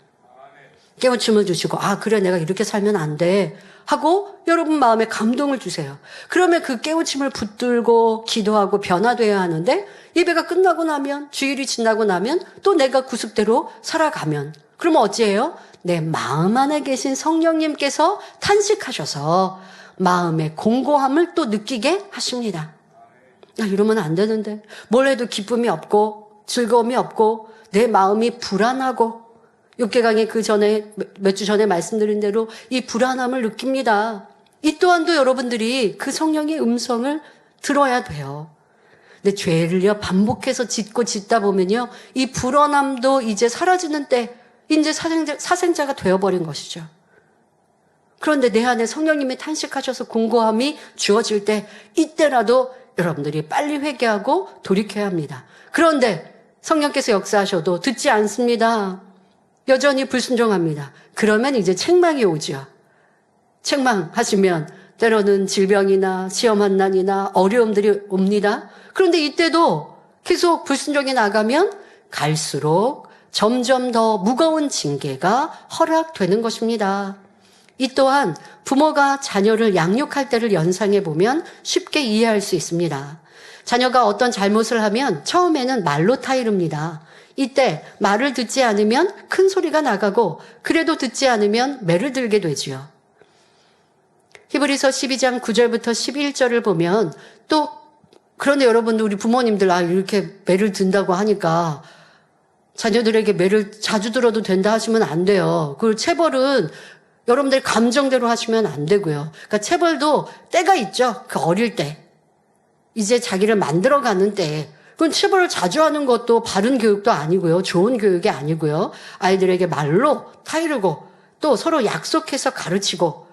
깨우침을 주시고 그래 내가 이렇게 살면 안 돼 하고 여러분 마음에 감동을 주세요. 그러면 그 깨우침을 붙들고 기도하고 변화되어야 하는데, 예배가 끝나고 나면, 주일이 지나고 나면 또 내가 구습대로 살아가면 그러면 어찌해요? 내 마음 안에 계신 성령님께서 탄식하셔서 마음의 공고함을 또 느끼게 하십니다. 이러면 안 되는데, 뭘 해도 기쁨이 없고 즐거움이 없고 내 마음이 불안하고, 육개강의 몇 주 전에 말씀드린 대로 이 불안함을 느낍니다. 이 또한도 여러분들이 그 성령의 음성을 들어야 돼요. 근데 죄를요 반복해서 짓다 보면요 이 불안함도 이제 사라지는 때 이제 사생자가 되어버린 것이죠. 그런데 내 안에 성령님이 탄식하셔서 공고함이 주어질 때, 이때라도 여러분들이 빨리 회개하고 돌이켜야 합니다. 그런데 성령께서 역사하셔도 듣지 않습니다. 여전히 불순종합니다. 그러면 이제 책망이 오죠. 책망하시면 때로는 질병이나 시험 한난이나 어려움들이 옵니다. 그런데 이때도 계속 불순종이 나가면 갈수록 점점 더 무거운 징계가 허락되는 것입니다. 이 또한 부모가 자녀를 양육할 때를 연상해 보면 쉽게 이해할 수 있습니다. 자녀가 어떤 잘못을 하면 처음에는 말로 타이릅니다. 이때 말을 듣지 않으면 큰 소리가 나가고, 그래도 듣지 않으면 매를 들게 되지요. 히브리서 12장 9절부터 11절을 보면 또, 그런데 여러분들 우리 부모님들 이렇게 매를 든다고 하니까 자녀들에게 매를 자주 들어도 된다 하시면 안 돼요. 그리고 체벌은 여러분들 감정대로 하시면 안 되고요. 그러니까 체벌도 때가 있죠. 그 어릴 때. 이제 자기를 만들어가는 때. 그건 체벌을 자주 하는 것도 바른 교육도 아니고요. 좋은 교육이 아니고요. 아이들에게 말로 타이르고 또 서로 약속해서 가르치고,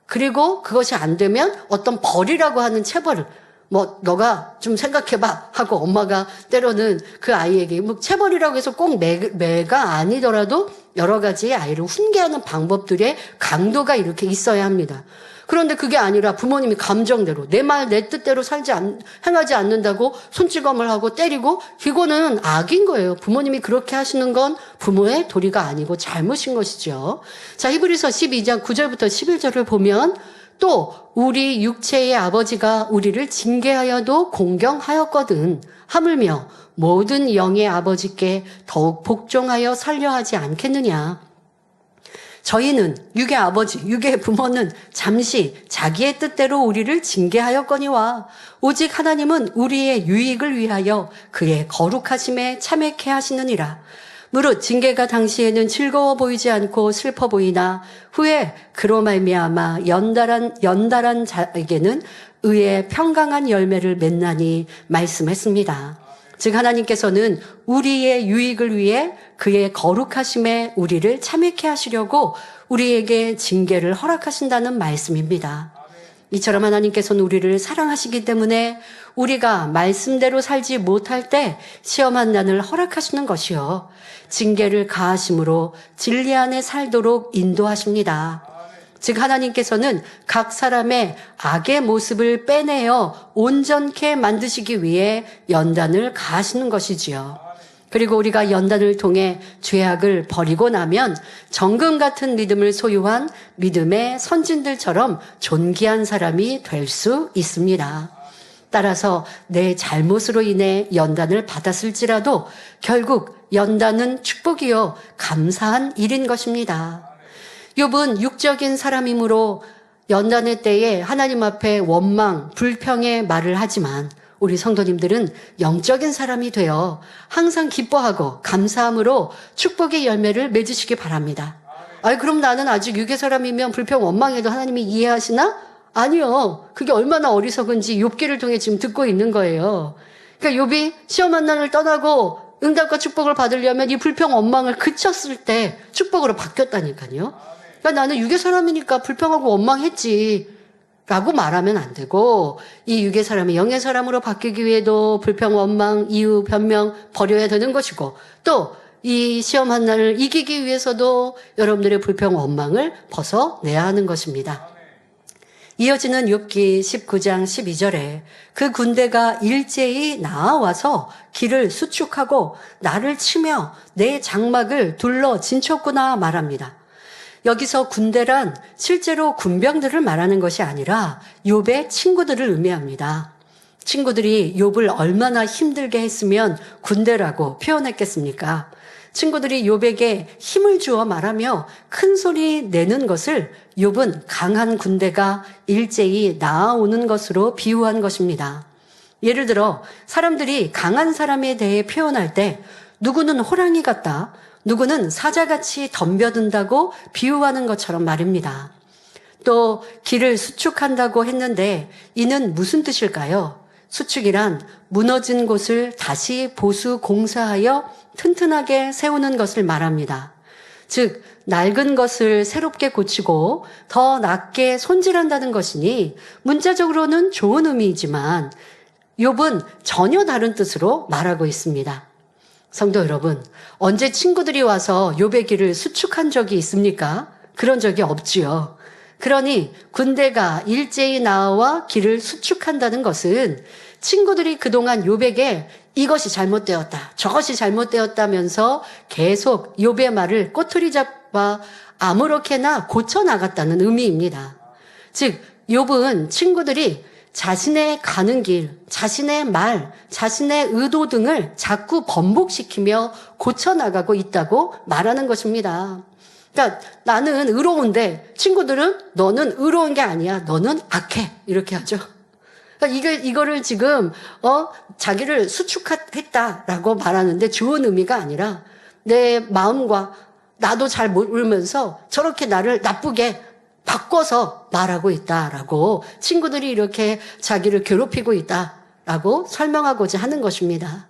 그리고 그것이 안 되면 어떤 벌이라고 하는 체벌을 너가 좀 생각해봐 하고 엄마가 때로는 그 아이에게 체벌이라고 해서 꼭 매가 아니더라도 여러 가지 아이를 훈계하는 방법들의 강도가 이렇게 있어야 합니다. 그런데 그게 아니라 부모님이 감정대로 내 말 내 뜻대로 행하지 않는다고 손찌검을 하고 때리고, 이거는 악인 거예요. 부모님이 그렇게 하시는 건 부모의 도리가 아니고 잘못인 것이죠. 자, 히브리서 12장 9절부터 11절을 보면 또 우리 육체의 아버지가 우리를 징계하여도 공경하였거든 하물며 모든 영의 아버지께 더욱 복종하여 살려 하지 않겠느냐. 저희는 육의 아버지, 육의 부모는 잠시 자기의 뜻대로 우리를 징계하였거니와 오직 하나님은 우리의 유익을 위하여 그의 거룩하심에 참여케 하시느니라. 무릇 징계가 당시에는 즐거워 보이지 않고 슬퍼 보이나 후에 그로 말미암아 연달한 자에게는 의의 평강한 열매를 맺나니 말씀했습니다. 즉 하나님께서는 우리의 유익을 위해 그의 거룩하심에 우리를 참여케 하시려고 우리에게 징계를 허락하신다는 말씀입니다. 이처럼 하나님께서는 우리를 사랑하시기 때문에 우리가 말씀대로 살지 못할 때 시험한 난을 허락하시는 것이요 징계를 가하심으로 진리 안에 살도록 인도하십니다. 즉 하나님께서는 각 사람의 악의 모습을 빼내어 온전케 만드시기 위해 연단을 가하시는 것이지요. 그리고 우리가 연단을 통해 죄악을 버리고 나면 정금 같은 믿음을 소유한 믿음의 선진들처럼 존귀한 사람이 될 수 있습니다. 따라서 내 잘못으로 인해 연단을 받았을지라도 결국 연단은 축복이요 감사한 일인 것입니다. 욥은 육적인 사람이므로 연단의 때에 하나님 앞에 원망, 불평의 말을 하지만 우리 성도님들은 영적인 사람이 되어 항상 기뻐하고 감사함으로 축복의 열매를 맺으시기 바랍니다. 그럼 나는 아직 육의 사람이면 불평, 원망해도 하나님이 이해하시나? 아니요. 그게 얼마나 어리석은지 욥기를 통해 지금 듣고 있는 거예요. 그러니까 욥이 시험한 난을 떠나고 응답과 축복을 받으려면 이 불평, 원망을 그쳤을 때 축복으로 바뀌었다니까요. 그러니까 나는 육의 사람이니까 불평하고 원망했지 라고 말하면 안 되고 이 육의 사람이 영의 사람으로 바뀌기 위해도 불평, 원망, 이유, 변명 버려야 되는 것이고 또 이 시험한 날을 이기기 위해서도 여러분들의 불평, 원망을 벗어내야 하는 것입니다. 이어지는 욥기 19장 12절에 그 군대가 일제히 나아와서 길을 수축하고 나를 치며 내 장막을 둘러 진쳤구나 말합니다. 여기서 군대란 실제로 군병들을 말하는 것이 아니라 욥의 친구들을 의미합니다. 친구들이 욥을 얼마나 힘들게 했으면 군대라고 표현했겠습니까? 친구들이 욥에게 힘을 주어 말하며 큰 소리 내는 것을 욥은 강한 군대가 일제히 나아오는 것으로 비유한 것입니다. 예를 들어 사람들이 강한 사람에 대해 표현할 때 누구는 호랑이 같다, 누구는 사자같이 덤벼든다고 비유하는 것처럼 말입니다. 또 길을 수축한다고 했는데 이는 무슨 뜻일까요? 수축이란 무너진 곳을 다시 보수 공사하여 튼튼하게 세우는 것을 말합니다. 즉 낡은 것을 새롭게 고치고 더 낫게 손질한다는 것이니 문자적으로는 좋은 의미이지만 욥은 전혀 다른 뜻으로 말하고 있습니다. 성도 여러분, 언제 친구들이 와서 욥의 길을 수축한 적이 있습니까? 그런 적이 없지요. 그러니 군대가 일제히 나와 길을 수축한다는 것은 친구들이 그동안 욥에게 이것이 잘못되었다, 저것이 잘못되었다면서 계속 욥의 말을 꼬투리 잡아 아무렇게나 고쳐나갔다는 의미입니다. 즉 욥은 친구들이 자신의 가는 길, 자신의 말, 자신의 의도 등을 자꾸 번복시키며 고쳐나가고 있다고 말하는 것입니다. 그러니까 나는 의로운데 친구들은 너는 의로운 게 아니야, 너는 악해, 이렇게 하죠. 그러니까 이거를 지금 자기를 수축했다라고 말하는데 좋은 의미가 아니라 내 마음과 나도 잘 모르면서 저렇게 나를 나쁘게 바꿔서 말하고 있다라고 친구들이 이렇게 자기를 괴롭히고 있다라고 설명하고자 하는 것입니다.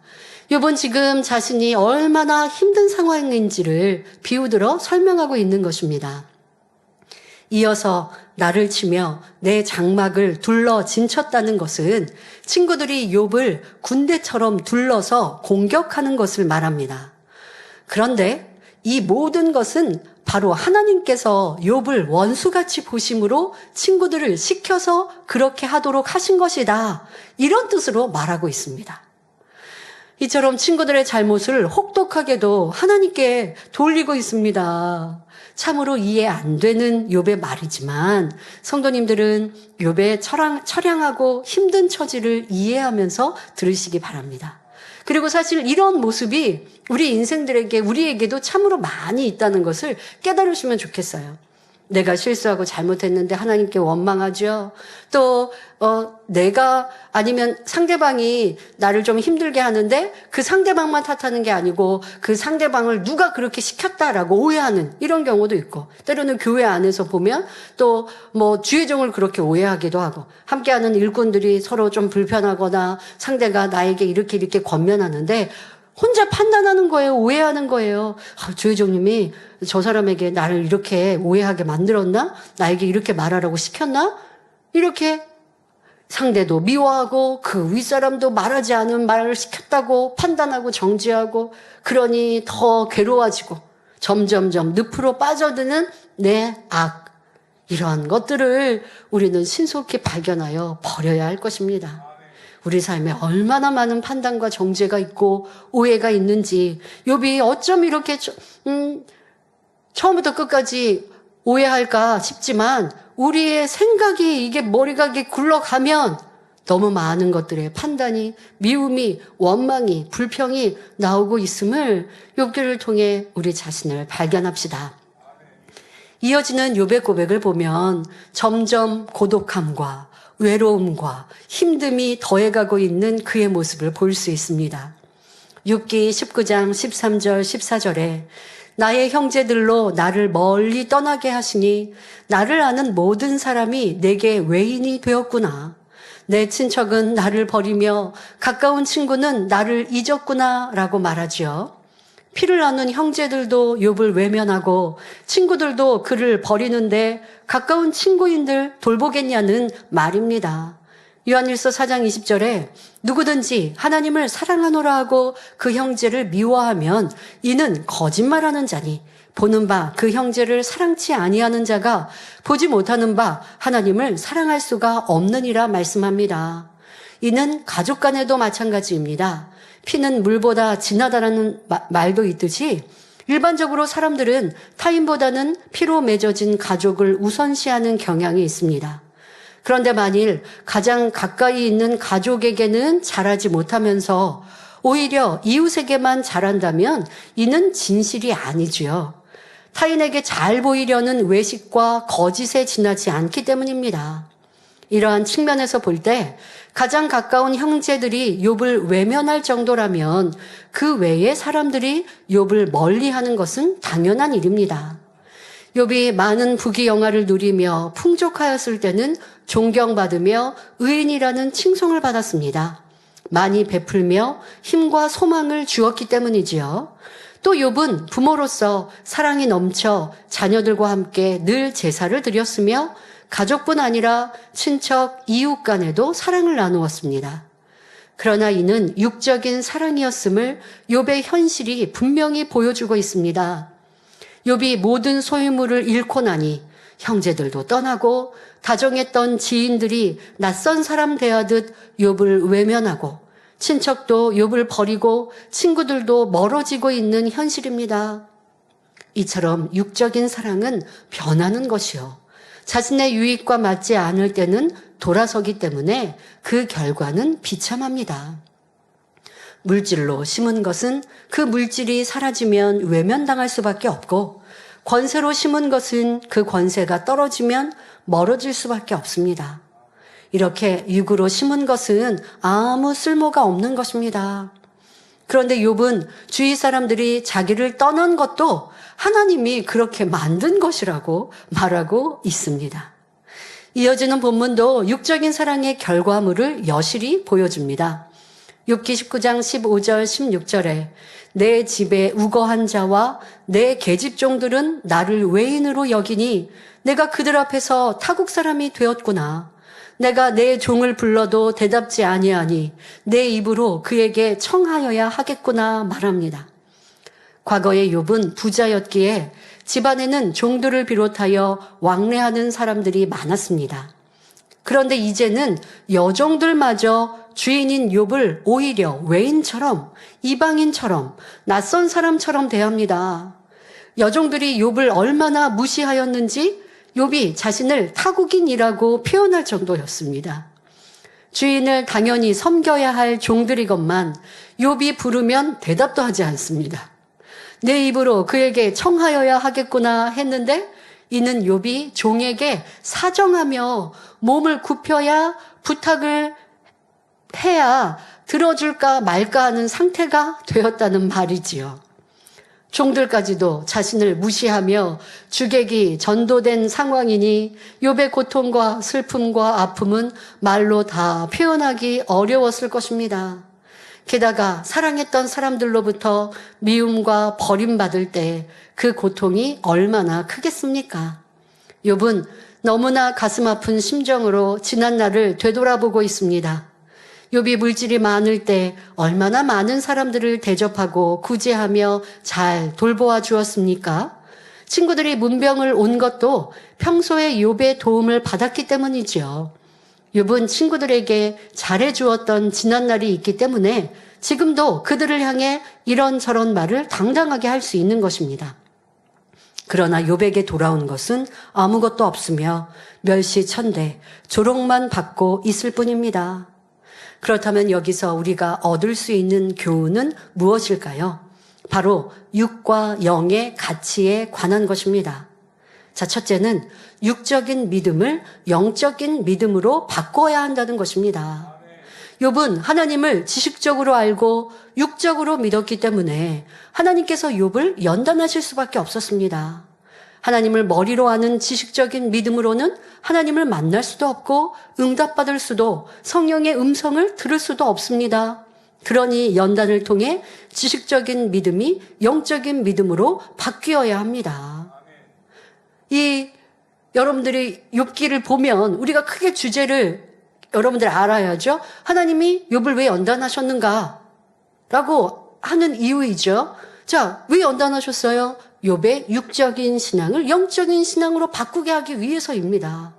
욥은 지금 자신이 얼마나 힘든 상황인지를 비유들어 설명하고 있는 것입니다. 이어서 나를 치며 내 장막을 둘러 진쳤다는 것은 친구들이 욥을 군대처럼 둘러서 공격하는 것을 말합니다. 그런데 이 모든 것은 바로 하나님께서 욥을 원수같이 보심으로 친구들을 시켜서 그렇게 하도록 하신 것이다. 이런 뜻으로 말하고 있습니다. 이처럼 친구들의 잘못을 혹독하게도 하나님께 돌리고 있습니다. 참으로 이해 안 되는 욥의 말이지만 성도님들은 욥의 처량하고 힘든 처지를 이해하면서 들으시기 바랍니다. 그리고 사실 이런 모습이 우리 인생들에게, 우리에게도 참으로 많이 있다는 것을 깨달으시면 좋겠어요. 내가 실수하고 잘못했는데 하나님께 원망하죠. 또 내가 아니면 상대방이 나를 좀 힘들게 하는데 그 상대방만 탓하는 게 아니고 그 상대방을 누가 그렇게 시켰다라고 오해하는 이런 경우도 있고, 때로는 교회 안에서 보면 또 주의종을 그렇게 오해하기도 하고, 함께하는 일꾼들이 서로 좀 불편하거나 상대가 나에게 이렇게 권면하는데 혼자 판단하는 거예요. 오해하는 거예요. 주회장님이 저 사람에게 나를 이렇게 오해하게 만들었나? 나에게 이렇게 말하라고 시켰나? 이렇게 상대도 미워하고 그 윗사람도 말하지 않은 말을 시켰다고 판단하고 정죄하고, 그러니 더 괴로워지고 점점점 늪으로 빠져드는 내 악. 이러한 것들을 우리는 신속히 발견하여 버려야 할 것입니다. 우리 삶에 얼마나 많은 판단과 정죄가 있고 오해가 있는지, 욥이 어쩜 이렇게 처음부터 끝까지 오해할까 싶지만 우리의 생각이 이게 머리가 이렇게 굴러가면 너무 많은 것들의 판단이, 미움이, 원망이, 불평이 나오고 있음을 욥기를 통해 우리 자신을 발견합시다. 이어지는 욥의 고백을 보면 점점 고독함과 외로움과 힘듦이 더해가고 있는 그의 모습을 볼 수 있습니다. 욥기 19장 13절 14절에 나의 형제들로 나를 멀리 떠나게 하시니 나를 아는 모든 사람이 내게 외인이 되었구나. 내 친척은 나를 버리며 가까운 친구는 나를 잊었구나 라고 말하지요. 피를 나눈 형제들도 욥을 외면하고 친구들도 그를 버리는데 가까운 친구인들 돌보겠냐는 말입니다. 요한일서 4장 20절에 누구든지 하나님을 사랑하노라 하고 그 형제를 미워하면 이는 거짓말하는 자니 보는 바 그 형제를 사랑치 아니하는 자가 보지 못하는 바 하나님을 사랑할 수가 없느니라 말씀합니다. 이는 가족 간에도 마찬가지입니다. 피는 물보다 진하다라는 말도 있듯이 일반적으로 사람들은 타인보다는 피로 맺어진 가족을 우선시하는 경향이 있습니다. 그런데 만일 가장 가까이 있는 가족에게는 잘하지 못하면서 오히려 이웃에게만 잘한다면 이는 진실이 아니지요. 타인에게 잘 보이려는 외식과 거짓에 지나지 않기 때문입니다. 이러한 측면에서 볼 때 가장 가까운 형제들이 욥을 외면할 정도라면 그 외의 사람들이 욥을 멀리하는 것은 당연한 일입니다. 욥이 많은 부귀영화를 누리며 풍족하였을 때는 존경받으며 의인이라는 칭송을 받았습니다. 많이 베풀며 힘과 소망을 주었기 때문이지요. 또 욥은 부모로서 사랑이 넘쳐 자녀들과 함께 늘 제사를 드렸으며 가족뿐 아니라 친척, 이웃 간에도 사랑을 나누었습니다. 그러나 이는 육적인 사랑이었음을 욥의 현실이 분명히 보여주고 있습니다. 욥이 모든 소유물을 잃고 나니 형제들도 떠나고 다정했던 지인들이 낯선 사람 대하듯 욥을 외면하고 친척도 욥을 버리고 친구들도 멀어지고 있는 현실입니다. 이처럼 육적인 사랑은 변하는 것이요. 자신의 유익과 맞지 않을 때는 돌아서기 때문에 그 결과는 비참합니다. 물질로 심은 것은 그 물질이 사라지면 외면당할 수밖에 없고, 권세로 심은 것은 그 권세가 떨어지면 멀어질 수밖에 없습니다. 이렇게 육으로 심은 것은 아무 쓸모가 없는 것입니다. 그런데 욥은 주위 사람들이 자기를 떠난 것도 하나님이 그렇게 만든 것이라고 말하고 있습니다. 이어지는 본문도 육적인 사랑의 결과물을 여실히 보여줍니다. 욥기 19장 15절 16절에 내 집에 우거한 자와 내 계집종들은 나를 외인으로 여기니 내가 그들 앞에서 타국 사람이 되었구나. 내가 내 종을 불러도 대답지 아니하니 내 입으로 그에게 청하여야 하겠구나 말합니다. 과거의 욥은 부자였기에 집안에는 종들을 비롯하여 왕래하는 사람들이 많았습니다. 그런데 이제는 여종들마저 주인인 욥을 오히려 외인처럼, 이방인처럼, 낯선 사람처럼 대합니다. 여종들이 욥을 얼마나 무시하였는지 욥이 자신을 타국인이라고 표현할 정도였습니다. 주인을 당연히 섬겨야 할 종들이건만 욥이 부르면 대답도 하지 않습니다. 내 입으로 그에게 청하여야 하겠구나 했는데 이는 욥이 종에게 사정하며 몸을 굽혀야 부탁을 해야 들어줄까 말까 하는 상태가 되었다는 말이지요. 종들까지도 자신을 무시하며 주객이 전도된 상황이니 욥의 고통과 슬픔과 아픔은 말로 다 표현하기 어려웠을 것입니다. 게다가 사랑했던 사람들로부터 미움과 버림받을 때 그 고통이 얼마나 크겠습니까? 욥은 너무나 가슴 아픈 심정으로 지난 날을 되돌아보고 있습니다. 욥이 물질이 많을 때 얼마나 많은 사람들을 대접하고 구제하며 잘 돌보아 주었습니까? 친구들이 문병을 온 것도 평소에 욥의 도움을 받았기 때문이지요. 욥은 친구들에게 잘해 주었던 지난 날이 있기 때문에 지금도 그들을 향해 이런저런 말을 당당하게 할 수 있는 것입니다. 그러나 욥에게 돌아온 것은 아무것도 없으며 멸시천대, 조롱만 받고 있을 뿐입니다. 그렇다면 여기서 우리가 얻을 수 있는 교훈은 무엇일까요? 바로 육과 영의 가치에 관한 것입니다. 자, 첫째는 육적인 믿음을 영적인 믿음으로 바꿔야 한다는 것입니다. 욥은 하나님을 지식적으로 알고 육적으로 믿었기 때문에 하나님께서 욥을 연단하실 수밖에 없었습니다. 하나님을 머리로 아는 지식적인 믿음으로는 하나님을 만날 수도 없고 응답받을 수도 성령의 음성을 들을 수도 없습니다. 그러니 연단을 통해 지식적인 믿음이 영적인 믿음으로 바뀌어야 합니다. 여러분들이 욥기를 보면 우리가 크게 주제를 여러분들 알아야죠. 하나님이 욥을 왜 연단하셨는가? 라고 하는 이유이죠. 자, 왜 연단하셨어요? 욥의 육적인 신앙을 영적인 신앙으로 바꾸게 하기 위해서입니다.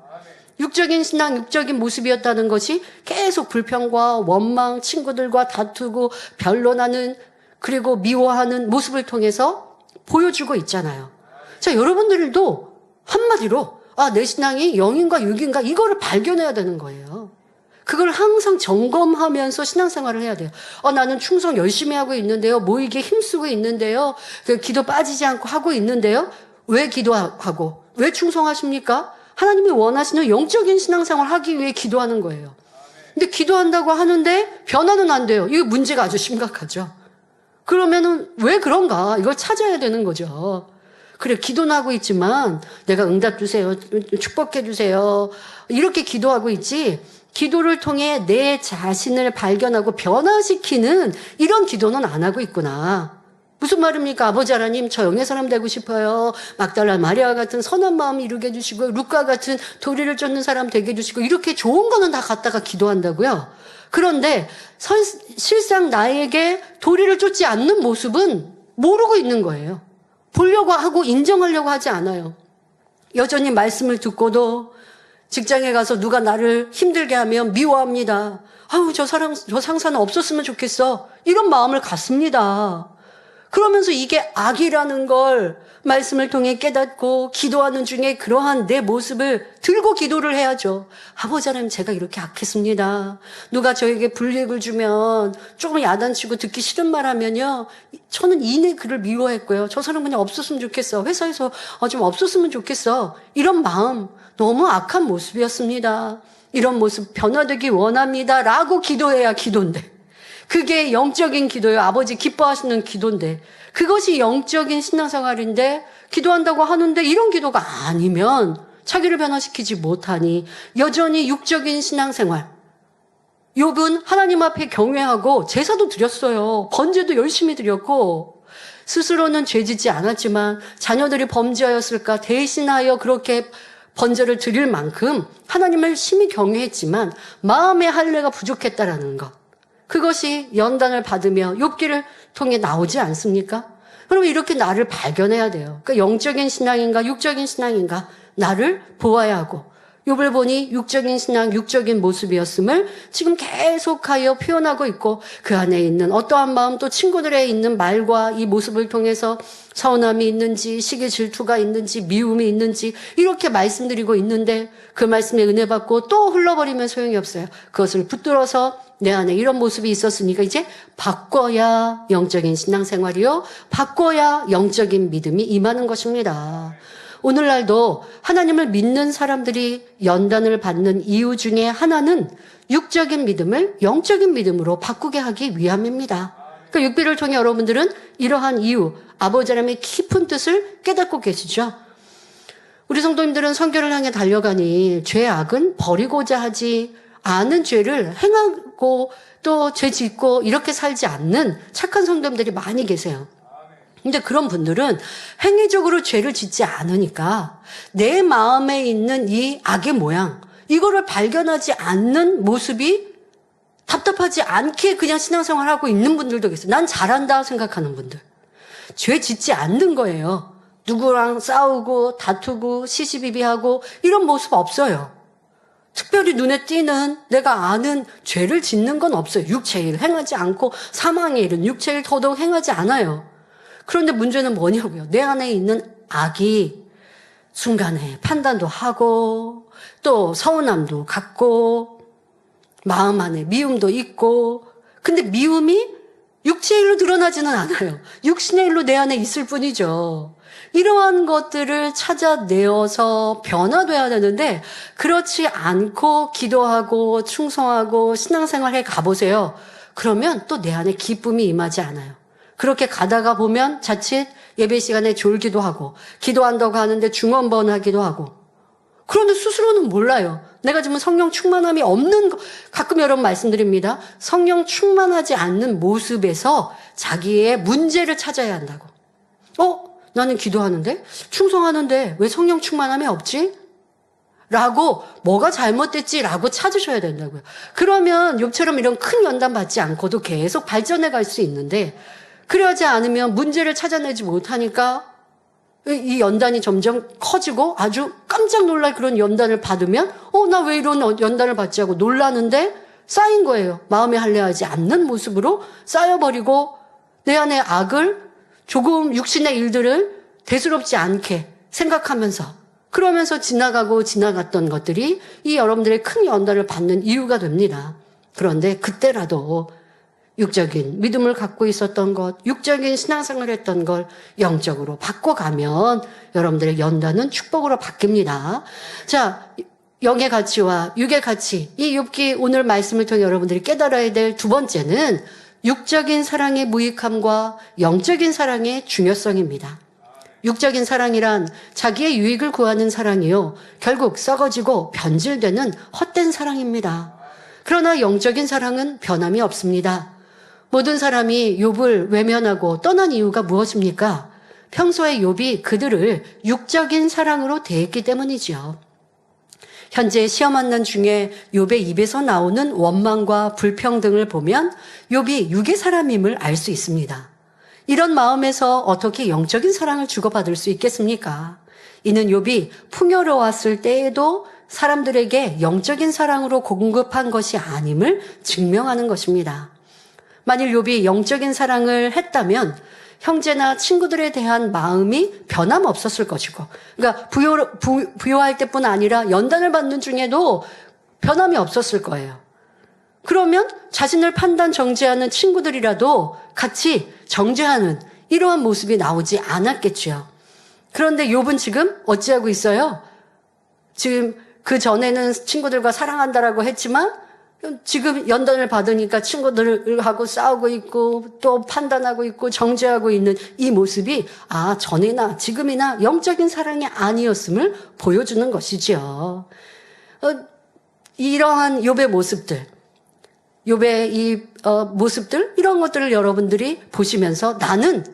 육적인 신앙, 육적인 모습이었다는 것이 계속 불평과 원망, 친구들과 다투고 변론하는 그리고 미워하는 모습을 통해서 보여주고 있잖아요. 자, 여러분들도 한마디로 내 신앙이 영인가 육인가 이거를 발견해야 되는 거예요. 그걸 항상 점검하면서 신앙생활을 해야 돼요. 나는 충성 열심히 하고 있는데요. 모이기에 힘쓰고 있는데요. 기도 빠지지 않고 하고 있는데요. 왜 기도하고 왜 충성하십니까? 하나님이 원하시는 영적인 신앙생활을 하기 위해 기도하는 거예요. 근데 기도한다고 하는데 변화는 안 돼요. 이거 문제가 아주 심각하죠. 그러면은 왜 그런가? 이걸 찾아야 되는 거죠. 그래, 기도는 하고 있지만 내가 응답 주세요. 축복해 주세요. 이렇게 기도하고 있지. 기도를 통해 내 자신을 발견하고 변화시키는 이런 기도는 안 하고 있구나. 무슨 말입니까? 아버지 하나님, 저 영의 사람 되고 싶어요. 막달라 마리아 같은 선한 마음 이루게 해주시고 루카 같은 도리를 쫓는 사람 되게 해주시고 이렇게 좋은 거는 다 갖다가 기도한다고요. 그런데 실상 나에게 도리를 쫓지 않는 모습은 모르고 있는 거예요. 보려고 하고 인정하려고 하지 않아요. 여전히 말씀을 듣고도 직장에 가서 누가 나를 힘들게 하면 미워합니다. 저 상사는 없었으면 좋겠어. 이런 마음을 갖습니다. 그러면서 이게 악이라는 걸 말씀을 통해 깨닫고 기도하는 중에 그러한 내 모습을 들고 기도를 해야죠. 아버지 하나님, 제가 이렇게 악했습니다. 누가 저에게 불이익을 주면 조금 야단치고 듣기 싫은 말 하면요. 저는 이내 그를 미워했고요. 저 사람 그냥 없었으면 좋겠어. 회사에서 좀 없었으면 좋겠어. 이런 마음, 너무 악한 모습이었습니다. 이런 모습 변화되기 원합니다. 라고 기도해야 기도인데. 그게 영적인 기도예요. 아버지 기뻐하시는 기도인데. 그것이 영적인 신앙생활인데 기도한다고 하는데 이런 기도가 아니면 자기를 변화시키지 못하니 여전히 육적인 신앙생활. 욥은 하나님 앞에 경외하고 제사도 드렸어요. 번제도 열심히 드렸고 스스로는 죄짓지 않았지만 자녀들이 범죄하였을까 대신하여 그렇게 번제를 드릴 만큼 하나님을 심히 경외했지만 마음의 할례가 부족했다라는 것. 그것이 연단을 받으며 욥기를 통해 나오지 않습니까? 그러면 이렇게 나를 발견해야 돼요. 그러니까 영적인 신앙인가 육적인 신앙인가 나를 보아야 하고, 욥을 보니 육적인 신앙, 육적인 모습이었음을 지금 계속하여 표현하고 있고, 그 안에 있는 어떠한 마음, 또 친구들의 있는 말과 이 모습을 통해서 서운함이 있는지, 시기 질투가 있는지, 미움이 있는지 이렇게 말씀드리고 있는데, 그 말씀에 은혜 받고 또 흘러버리면 소용이 없어요. 그것을 붙들어서 내 안에 이런 모습이 있었으니까 이제 바꿔야 영적인 신앙생활이요, 바꿔야 영적인 믿음이 임하는 것입니다. 오늘날도 하나님을 믿는 사람들이 연단을 받는 이유 중에 하나는 육적인 믿음을 영적인 믿음으로 바꾸게 하기 위함입니다. 그러니까 육비를 통해 여러분들은 이러한 이유, 아버지 하나님의 깊은 뜻을 깨닫고 계시죠. 우리 성도님들은 선교를 향해 달려가니 죄악은 버리고자 하지 않은 죄를 행하고 또 죄 짓고 이렇게 살지 않는 착한 성도님들이 많이 계세요. 근데 그런 분들은 행위적으로 죄를 짓지 않으니까 내 마음에 있는 이 악의 모양, 이거를 발견하지 않는 모습이 답답하지 않게 그냥 신앙생활하고 있는 분들도 계세요. 난 잘한다 생각하는 분들. 죄 짓지 않는 거예요. 누구랑 싸우고 다투고 시시비비하고 이런 모습 없어요. 특별히 눈에 띄는 내가 아는 죄를 짓는 건 없어요. 육체일 행하지 않고 사망의 일은 육체일 더더욱 행하지 않아요. 그런데 문제는 뭐냐고요. 내 안에 있는 악이 순간에 판단도 하고 또 서운함도 갖고 마음 안에 미움도 있고, 근데 미움이 육체의 일로 드러나지는 않아요. 육신의 일로 내 안에 있을 뿐이죠. 이러한 것들을 찾아내어서 변화돼야 되는데 그렇지 않고 기도하고 충성하고 신앙생활에 가보세요. 그러면 또 내 안에 기쁨이 임하지 않아요. 그렇게 가다가 보면 자칫 예배 시간에 졸기도 하고 기도한다고 하는데 중언번하기도 하고, 그런데 스스로는 몰라요. 내가 지금 성령 충만함이 없는 거, 가끔 여러분 말씀드립니다. 성령 충만하지 않는 모습에서 자기의 문제를 찾아야 한다고. 나는 기도하는데 충성하는데 왜 성령 충만함이 없지? 라고 뭐가 잘못됐지? 라고 찾으셔야 된다고요. 그러면 욥처럼 이런 큰 연단 받지 않고도 계속 발전해 갈 수 있는데, 그러지 않으면 문제를 찾아내지 못하니까 이 연단이 점점 커지고 아주 깜짝 놀랄 그런 연단을 받으면 나 왜 이런 연단을 받지 하고 놀라는데 쌓인 거예요. 마음에 할례하지 않는 모습으로 쌓여버리고 내 안에 악을 조금 육신의 일들을 대수롭지 않게 생각하면서 그러면서 지나갔던 것들이 이 여러분들의 큰 연단을 받는 이유가 됩니다. 그런데 그때라도 육적인 믿음을 갖고 있었던 것, 육적인 신앙생활을 했던 걸 영적으로 바꿔가면 여러분들의 연단은 축복으로 바뀝니다. 자, 영의 가치와 육의 가치, 이 욥기 오늘 말씀을 통해 여러분들이 깨달아야 될 두 번째는 육적인 사랑의 무익함과 영적인 사랑의 중요성입니다. 육적인 사랑이란 자기의 유익을 구하는 사랑이요, 결국 썩어지고 변질되는 헛된 사랑입니다. 그러나 영적인 사랑은 변함이 없습니다. 모든 사람이 욥을 외면하고 떠난 이유가 무엇입니까? 평소에 욥이 그들을 육적인 사랑으로 대했기 때문이지요. 현재 시험 만난 중에 욥의 입에서 나오는 원망과 불평등을 보면 욥이 육의 사람임을 알 수 있습니다. 이런 마음에서 어떻게 영적인 사랑을 주고받을 수 있겠습니까? 이는 욥이 풍요로웠을 때에도 사람들에게 영적인 사랑으로 공급한 것이 아님을 증명하는 것입니다. 만일 욥이 영적인 사랑을 했다면 형제나 친구들에 대한 마음이 변함없었을 것이고, 그러니까 부요할 때뿐 아니라 연단을 받는 중에도 변함이 없었을 거예요. 그러면 자신을 판단 정죄하는 친구들이라도 같이 정죄하는 이러한 모습이 나오지 않았겠죠. 그런데 욥은 지금 어찌하고 있어요? 지금 그 전에는 친구들과 사랑한다라고 했지만 지금 연단을 받으니까 친구들하고 싸우고 있고 또 판단하고 있고 정죄하고 있는 이 모습이 전이나 지금이나 영적인 사랑이 아니었음을 보여주는 것이지요. 이러한 욥의 모습들, 욥의 이 모습들, 이런 것들을 여러분들이 보시면서 나는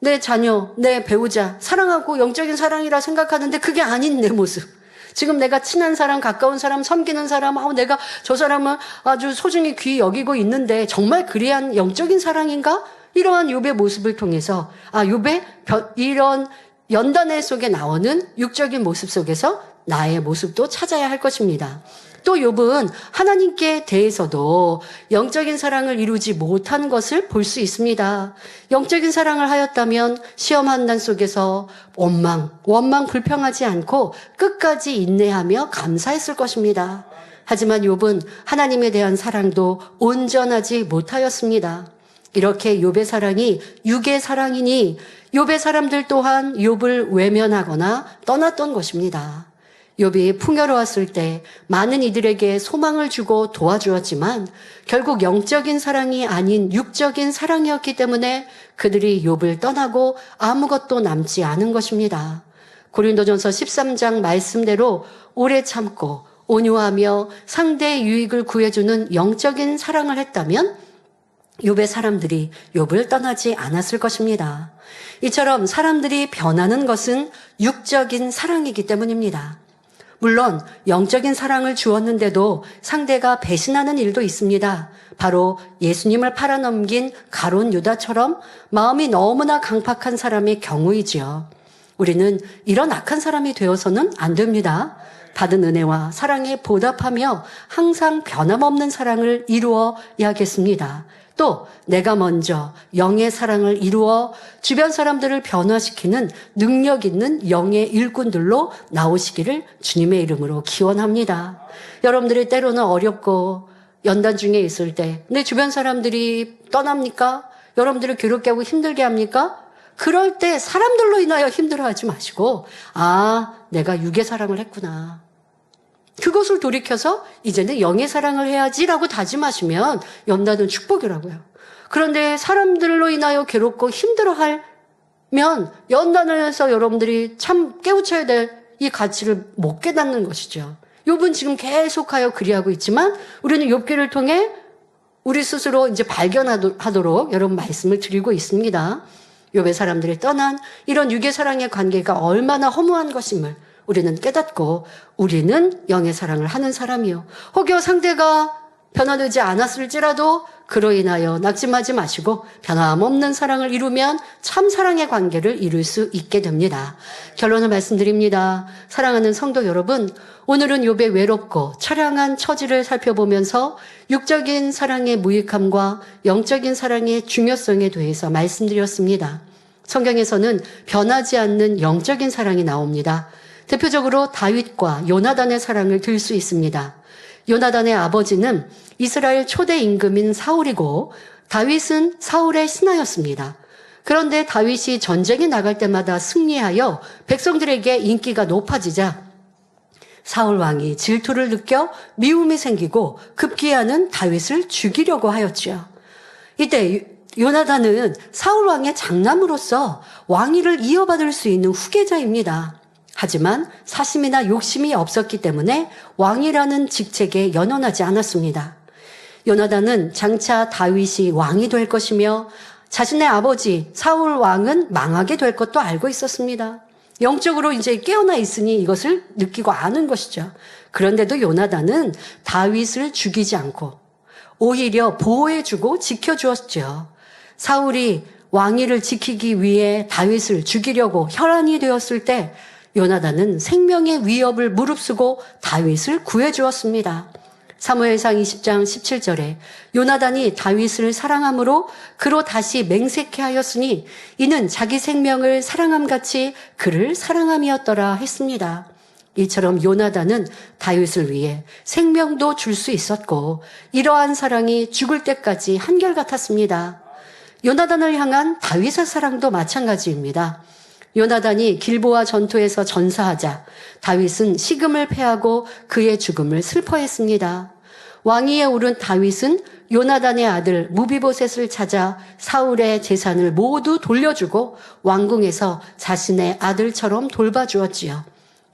내 자녀, 내 배우자 사랑하고 영적인 사랑이라 생각하는데 그게 아닌 내 모습, 지금 내가 친한 사람, 가까운 사람, 섬기는 사람, 내가 저 사람을 아주 소중히 귀히 여기고 있는데 정말 그리한 영적인 사랑인가? 이러한 욥의 모습을 통해서 욥의 이런 연단의 속에 나오는 육적인 모습 속에서 나의 모습도 찾아야 할 것입니다. 또 욥은 하나님께 대해서도 영적인 사랑을 이루지 못한 것을 볼 수 있습니다. 영적인 사랑을 하였다면 시험 환난 속에서 원망 불평하지 않고 끝까지 인내하며 감사했을 것입니다. 하지만 욥은 하나님에 대한 사랑도 온전하지 못하였습니다. 이렇게 욥의 사랑이 육의 사랑이니 욥의 사람들 또한 욥을 외면하거나 떠났던 것입니다. 욥이 풍요로웠을 때 많은 이들에게 소망을 주고 도와주었지만 결국 영적인 사랑이 아닌 육적인 사랑이었기 때문에 그들이 욥을 떠나고 아무것도 남지 않은 것입니다. 고린도전서 13장 말씀대로 오래 참고 온유하며 상대의 유익을 구해주는 영적인 사랑을 했다면 욥의 사람들이 욥을 떠나지 않았을 것입니다. 이처럼 사람들이 변하는 것은 육적인 사랑이기 때문입니다. 물론 영적인 사랑을 주었는데도 상대가 배신하는 일도 있습니다. 바로 예수님을 팔아넘긴 가룟 유다처럼 마음이 너무나 강팍한 사람의 경우이지요. 우리는 이런 악한 사람이 되어서는 안 됩니다. 받은 은혜와 사랑에 보답하며 항상 변함없는 사랑을 이루어야겠습니다. 또 내가 먼저 영의 사랑을 이루어 주변 사람들을 변화시키는 능력 있는 영의 일꾼들로 나오시기를 주님의 이름으로 기원합니다. 여러분들이 때로는 어렵고 연단 중에 있을 때 내 주변 사람들이 떠납니까? 여러분들을 괴롭게 하고 힘들게 합니까? 그럴 때 사람들로 인하여 힘들어하지 마시고 내가 육의 사랑을 했구나. 그것을 돌이켜서 이제는 영의 사랑을 해야지라고 다짐하시면 연단은 축복이라고요. 그런데 사람들로 인하여 괴롭고 힘들어하면 연단을 해서 여러분들이 참 깨우쳐야 될 이 가치를 못 깨닫는 것이죠. 욥은 지금 계속하여 그리하고 있지만 우리는 욥기를 통해 우리 스스로 이제 발견하도록 여러분 말씀을 드리고 있습니다. 욥의 사람들이 떠난 이런 육의 사랑의 관계가 얼마나 허무한 것임을 우리는 깨닫고 우리는 영의 사랑을 하는 사람이요. 혹여 상대가 변화되지 않았을지라도 그로 인하여 낙심하지 마시고 변함없는 사랑을 이루면 참 사랑의 관계를 이룰 수 있게 됩니다. 결론을 말씀드립니다. 사랑하는 성도 여러분, 오늘은 욥의 외롭고 처량한 처지를 살펴보면서 육적인 사랑의 무익함과 영적인 사랑의 중요성에 대해서 말씀드렸습니다. 성경에서는 변하지 않는 영적인 사랑이 나옵니다. 대표적으로 다윗과 요나단의 사랑을 들 수 있습니다. 요나단의 아버지는 이스라엘 초대 임금인 사울이고 다윗은 사울의 신하였습니다. 그런데 다윗이 전쟁에 나갈 때마다 승리하여 백성들에게 인기가 높아지자 사울 왕이 질투를 느껴 미움이 생기고 급기야는 다윗을 죽이려고 하였지요. 이때 요나단은 사울 왕의 장남으로서 왕위를 이어받을 수 있는 후계자입니다. 하지만 사심이나 욕심이 없었기 때문에 왕이라는 직책에 연연하지 않았습니다. 요나단은 장차 다윗이 왕이 될 것이며 자신의 아버지 사울 왕은 망하게 될 것도 알고 있었습니다. 영적으로 이제 깨어나 있으니 이것을 느끼고 아는 것이죠. 그런데도 요나단은 다윗을 죽이지 않고 오히려 보호해주고 지켜주었죠. 사울이 왕위를 지키기 위해 다윗을 죽이려고 혈안이 되었을 때 요나단은 생명의 위협을 무릅쓰고 다윗을 구해주었습니다. 사무엘상 20장 17절에 요나단이 다윗을 사랑함으로 그로 다시 맹세케 하였으니 이는 자기 생명을 사랑함같이 그를 사랑함이었더라 했습니다. 이처럼 요나단은 다윗을 위해 생명도 줄 수 있었고 이러한 사랑이 죽을 때까지 한결같았습니다. 요나단을 향한 다윗의 사랑도 마찬가지입니다. 요나단이 길보아 전투에서 전사하자 다윗은 식음을 패하고 그의 죽음을 슬퍼했습니다. 왕위에 오른 다윗은 요나단의 아들 무비보셋을 찾아 사울의 재산을 모두 돌려주고 왕궁에서 자신의 아들처럼 돌봐주었지요.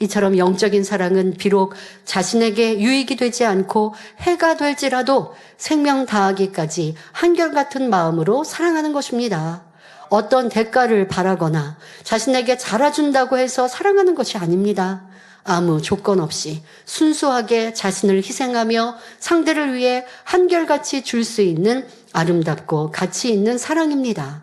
이처럼 영적인 사랑은 비록 자신에게 유익이 되지 않고 해가 될지라도 생명 다하기까지 한결같은 마음으로 사랑하는 것입니다. 어떤 대가를 바라거나 자신에게 잘해준다고 해서 사랑하는 것이 아닙니다. 아무 조건 없이 순수하게 자신을 희생하며 상대를 위해 한결같이 줄 수 있는 아름답고 가치 있는 사랑입니다.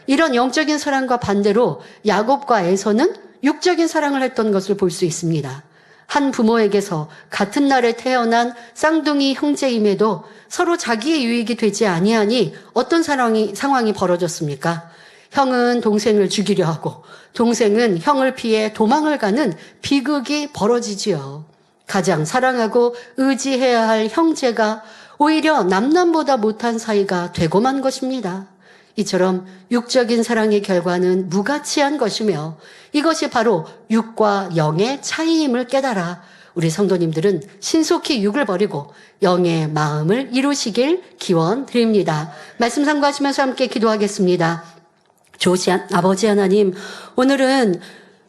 이런 영적인 사랑과 반대로 야곱과 에서는 육적인 사랑을 했던 것을 볼 수 있습니다. 한 부모에게서 같은 날에 태어난 쌍둥이 형제임에도 서로 자기의 유익이 되지 아니하니 어떤 상황이 벌어졌습니까? 형은 동생을 죽이려 하고 동생은 형을 피해 도망을 가는 비극이 벌어지지요. 가장 사랑하고 의지해야 할 형제가 오히려 남남보다 못한 사이가 되고 만 것입니다. 이처럼 육적인 사랑의 결과는 무가치한 것이며 이것이 바로 육과 영의 차이임을 깨달아 우리 성도님들은 신속히 육을 버리고 영의 마음을 이루시길 기원드립니다. 말씀 상고하시면서 함께 기도하겠습니다. 좋으신 아버지 하나님, 오늘은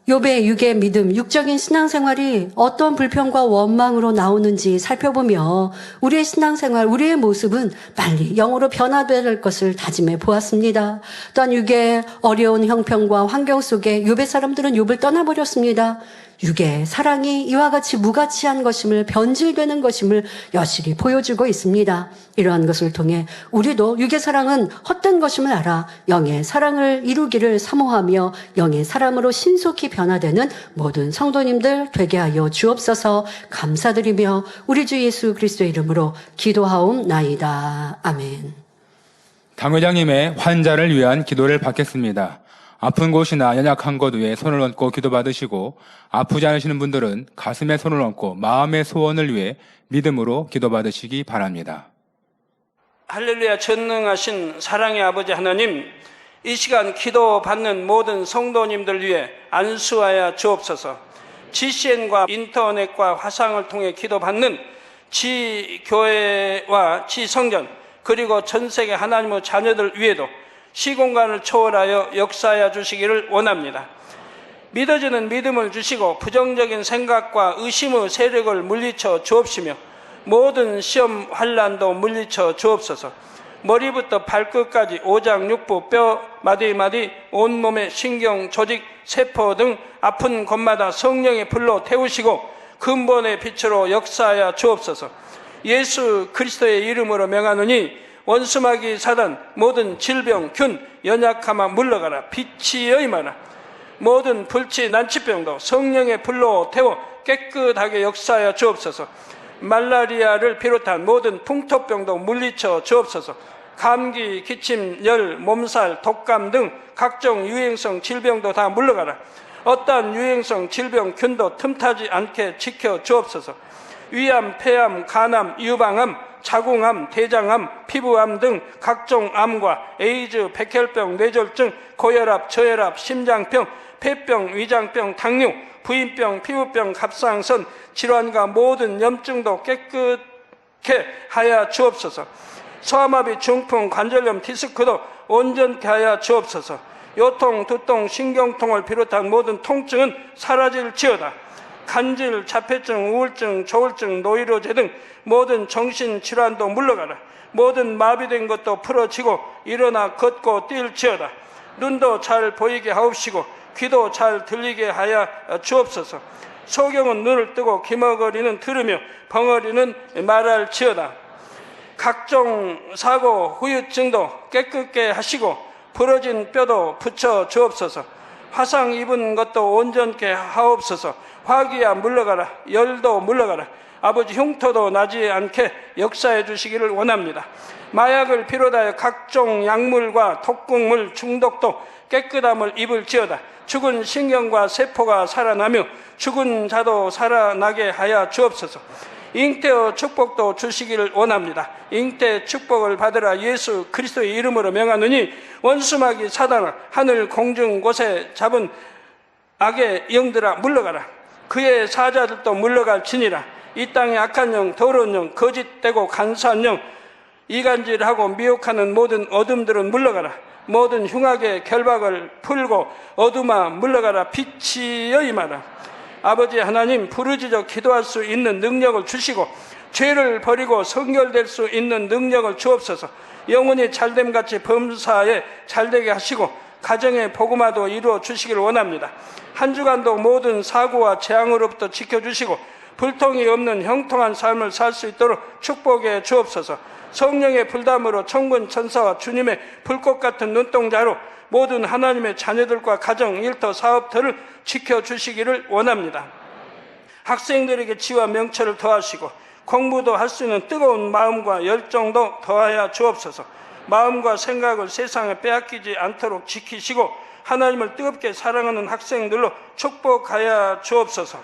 욥의 육의 믿음, 육적인 신앙생활이 어떤 불평과 원망으로 나오는지 살펴보며 우리의 신앙생활, 우리의 모습은 빨리 영으로 변화될 것을 다짐해 보았습니다. 또한 육의 어려운 형편과 환경 속에 욥의 사람들은 욥을 떠나버렸습니다. 육의 사랑이 이와 같이 무가치한 것임을, 변질되는 것임을 여실히 보여주고 있습니다. 이러한 것을 통해 우리도 육의 사랑은 헛된 것임을 알아 영의 사랑을 이루기를 사모하며 영의 사람으로 신속히 변화되는 모든 성도님들 되게 하여 주옵소서. 감사드리며 우리 주 예수 그리스도의 이름으로 기도하옵나이다. 아멘. 당회장님의 환자를 위한 기도를 받겠습니다. 아픈 곳이나 연약한 곳 위에 손을 얹고 기도받으시고 아프지 않으시는 분들은 가슴에 손을 얹고 마음의 소원을 위해 믿음으로 기도받으시기 바랍니다. 할렐루야. 전능하신 사랑의 아버지 하나님, 이 시간 기도받는 모든 성도님들 위해 안수하여 주옵소서. GCN과 인터넷과 화상을 통해 기도받는 지교회와 지성전 그리고 전세계 하나님의 자녀들 위에도 시공간을 초월하여 역사하여 주시기를 원합니다. 믿어지는 믿음을 주시고 부정적인 생각과 의심의 세력을 물리쳐 주옵시며 모든 시험 환난도 물리쳐 주옵소서. 머리부터 발끝까지 오장육부 뼈 마디마디 온몸의 신경 조직 세포 등 아픈 곳마다 성령의 불로 태우시고 근본의 빛으로 역사하여 주옵소서. 예수 그리스도의 이름으로 명하노니 원수마귀 사단 모든 질병 균 연약함아 물러가라. 빛이 여임하라. 모든 불치 난치병도 성령의 불로 태워 깨끗하게 역사하여 주옵소서. 말라리아를 비롯한 모든 풍토병도 물리쳐 주옵소서. 감기, 기침, 열, 몸살, 독감 등 각종 유행성 질병도 다 물러가라. 어떠한 유행성 질병 균도 틈타지 않게 지켜 주옵소서. 위암, 폐암, 간암, 유방암, 자궁암, 대장암, 피부암 등 각종 암과 에이즈, 백혈병, 뇌졸중, 고혈압, 저혈압, 심장병, 폐병, 위장병, 당뇨, 부인병, 피부병, 갑상선 질환과 모든 염증도 깨끗게 하여 주옵소서. 소아마비, 중풍, 관절염, 디스크도 온전케 하여 주옵소서. 요통, 두통, 신경통을 비롯한 모든 통증은 사라질지어다. 간질, 자폐증, 우울증, 조울증, 노이로제 등 모든 정신질환도 물러가라. 모든 마비된 것도 풀어지고 일어나 걷고 뛸지어다. 눈도 잘 보이게 하옵시고 귀도 잘 들리게 하여 주옵소서. 소경은 눈을 뜨고 기머거리는 들으며 벙어리는 말할지어다. 각종 사고, 후유증도 깨끗게 하시고 부러진 뼈도 붙여 주옵소서. 화상 입은 것도 온전케 하옵소서. 화기야 물러가라. 열도 물러가라. 아버지 흉터도 나지 않게 역사해 주시기를 원합니다. 마약을 비롯하여 각종 약물과 독극물 중독도 깨끗함을 입을지어다. 죽은 신경과 세포가 살아나며 죽은 자도 살아나게 하여 주옵소서. 잉태의 축복도 주시기를 원합니다. 잉태 축복을 받으라. 예수 그리스도의 이름으로 명하노니 원수마귀 사단아 하늘 공중 곳에 잡은 악의 영들아 물러가라. 그의 사자들도 물러갈지니라. 이 땅의 악한 영, 더러운 영, 거짓되고 간사한 영, 이간질하고 미혹하는 모든 어둠들은 물러가라. 모든 흉악의 결박을 풀고 어둠아 물러가라. 빛이 여임하라. 아버지 하나님, 부르짖어 기도할 수 있는 능력을 주시고 죄를 버리고 성결될 수 있는 능력을 주옵소서. 영혼이 잘됨같이 범사에 잘되게 하시고 가정의 복음화도 이루어 주시기를 원합니다. 한 주간도 모든 사고와 재앙으로부터 지켜주시고 불통이 없는 형통한 삶을 살 수 있도록 축복해 주옵소서. 성령의 불담으로 천군 천사와 주님의 불꽃 같은 눈동자로 모든 하나님의 자녀들과 가정, 일터, 사업들을 지켜주시기를 원합니다. 학생들에게 지와 명철을 더하시고 공부도 할 수 있는 뜨거운 마음과 열정도 더하여 주옵소서. 마음과 생각을 세상에 빼앗기지 않도록 지키시고 하나님을 뜨겁게 사랑하는 학생들로 축복하여 주옵소서.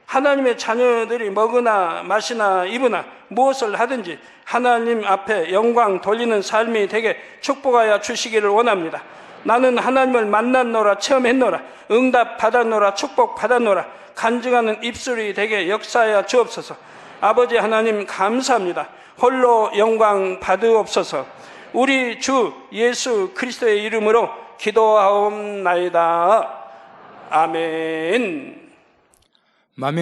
하나님의 자녀들이 먹으나 마시나 입으나 무엇을 하든지 하나님 앞에 영광 돌리는 삶이 되게 축복하여 주시기를 원합니다. 나는 하나님을 만났노라, 체험했노라, 응답 받았노라, 축복 받았노라, 간증하는 입술이 되게 역사하여 주옵소서. 아버지 하나님 감사합니다. 홀로 영광 받으옵소서. 우리 주 예수 그리스도의 이름으로 기도하옵나이다. 아멘.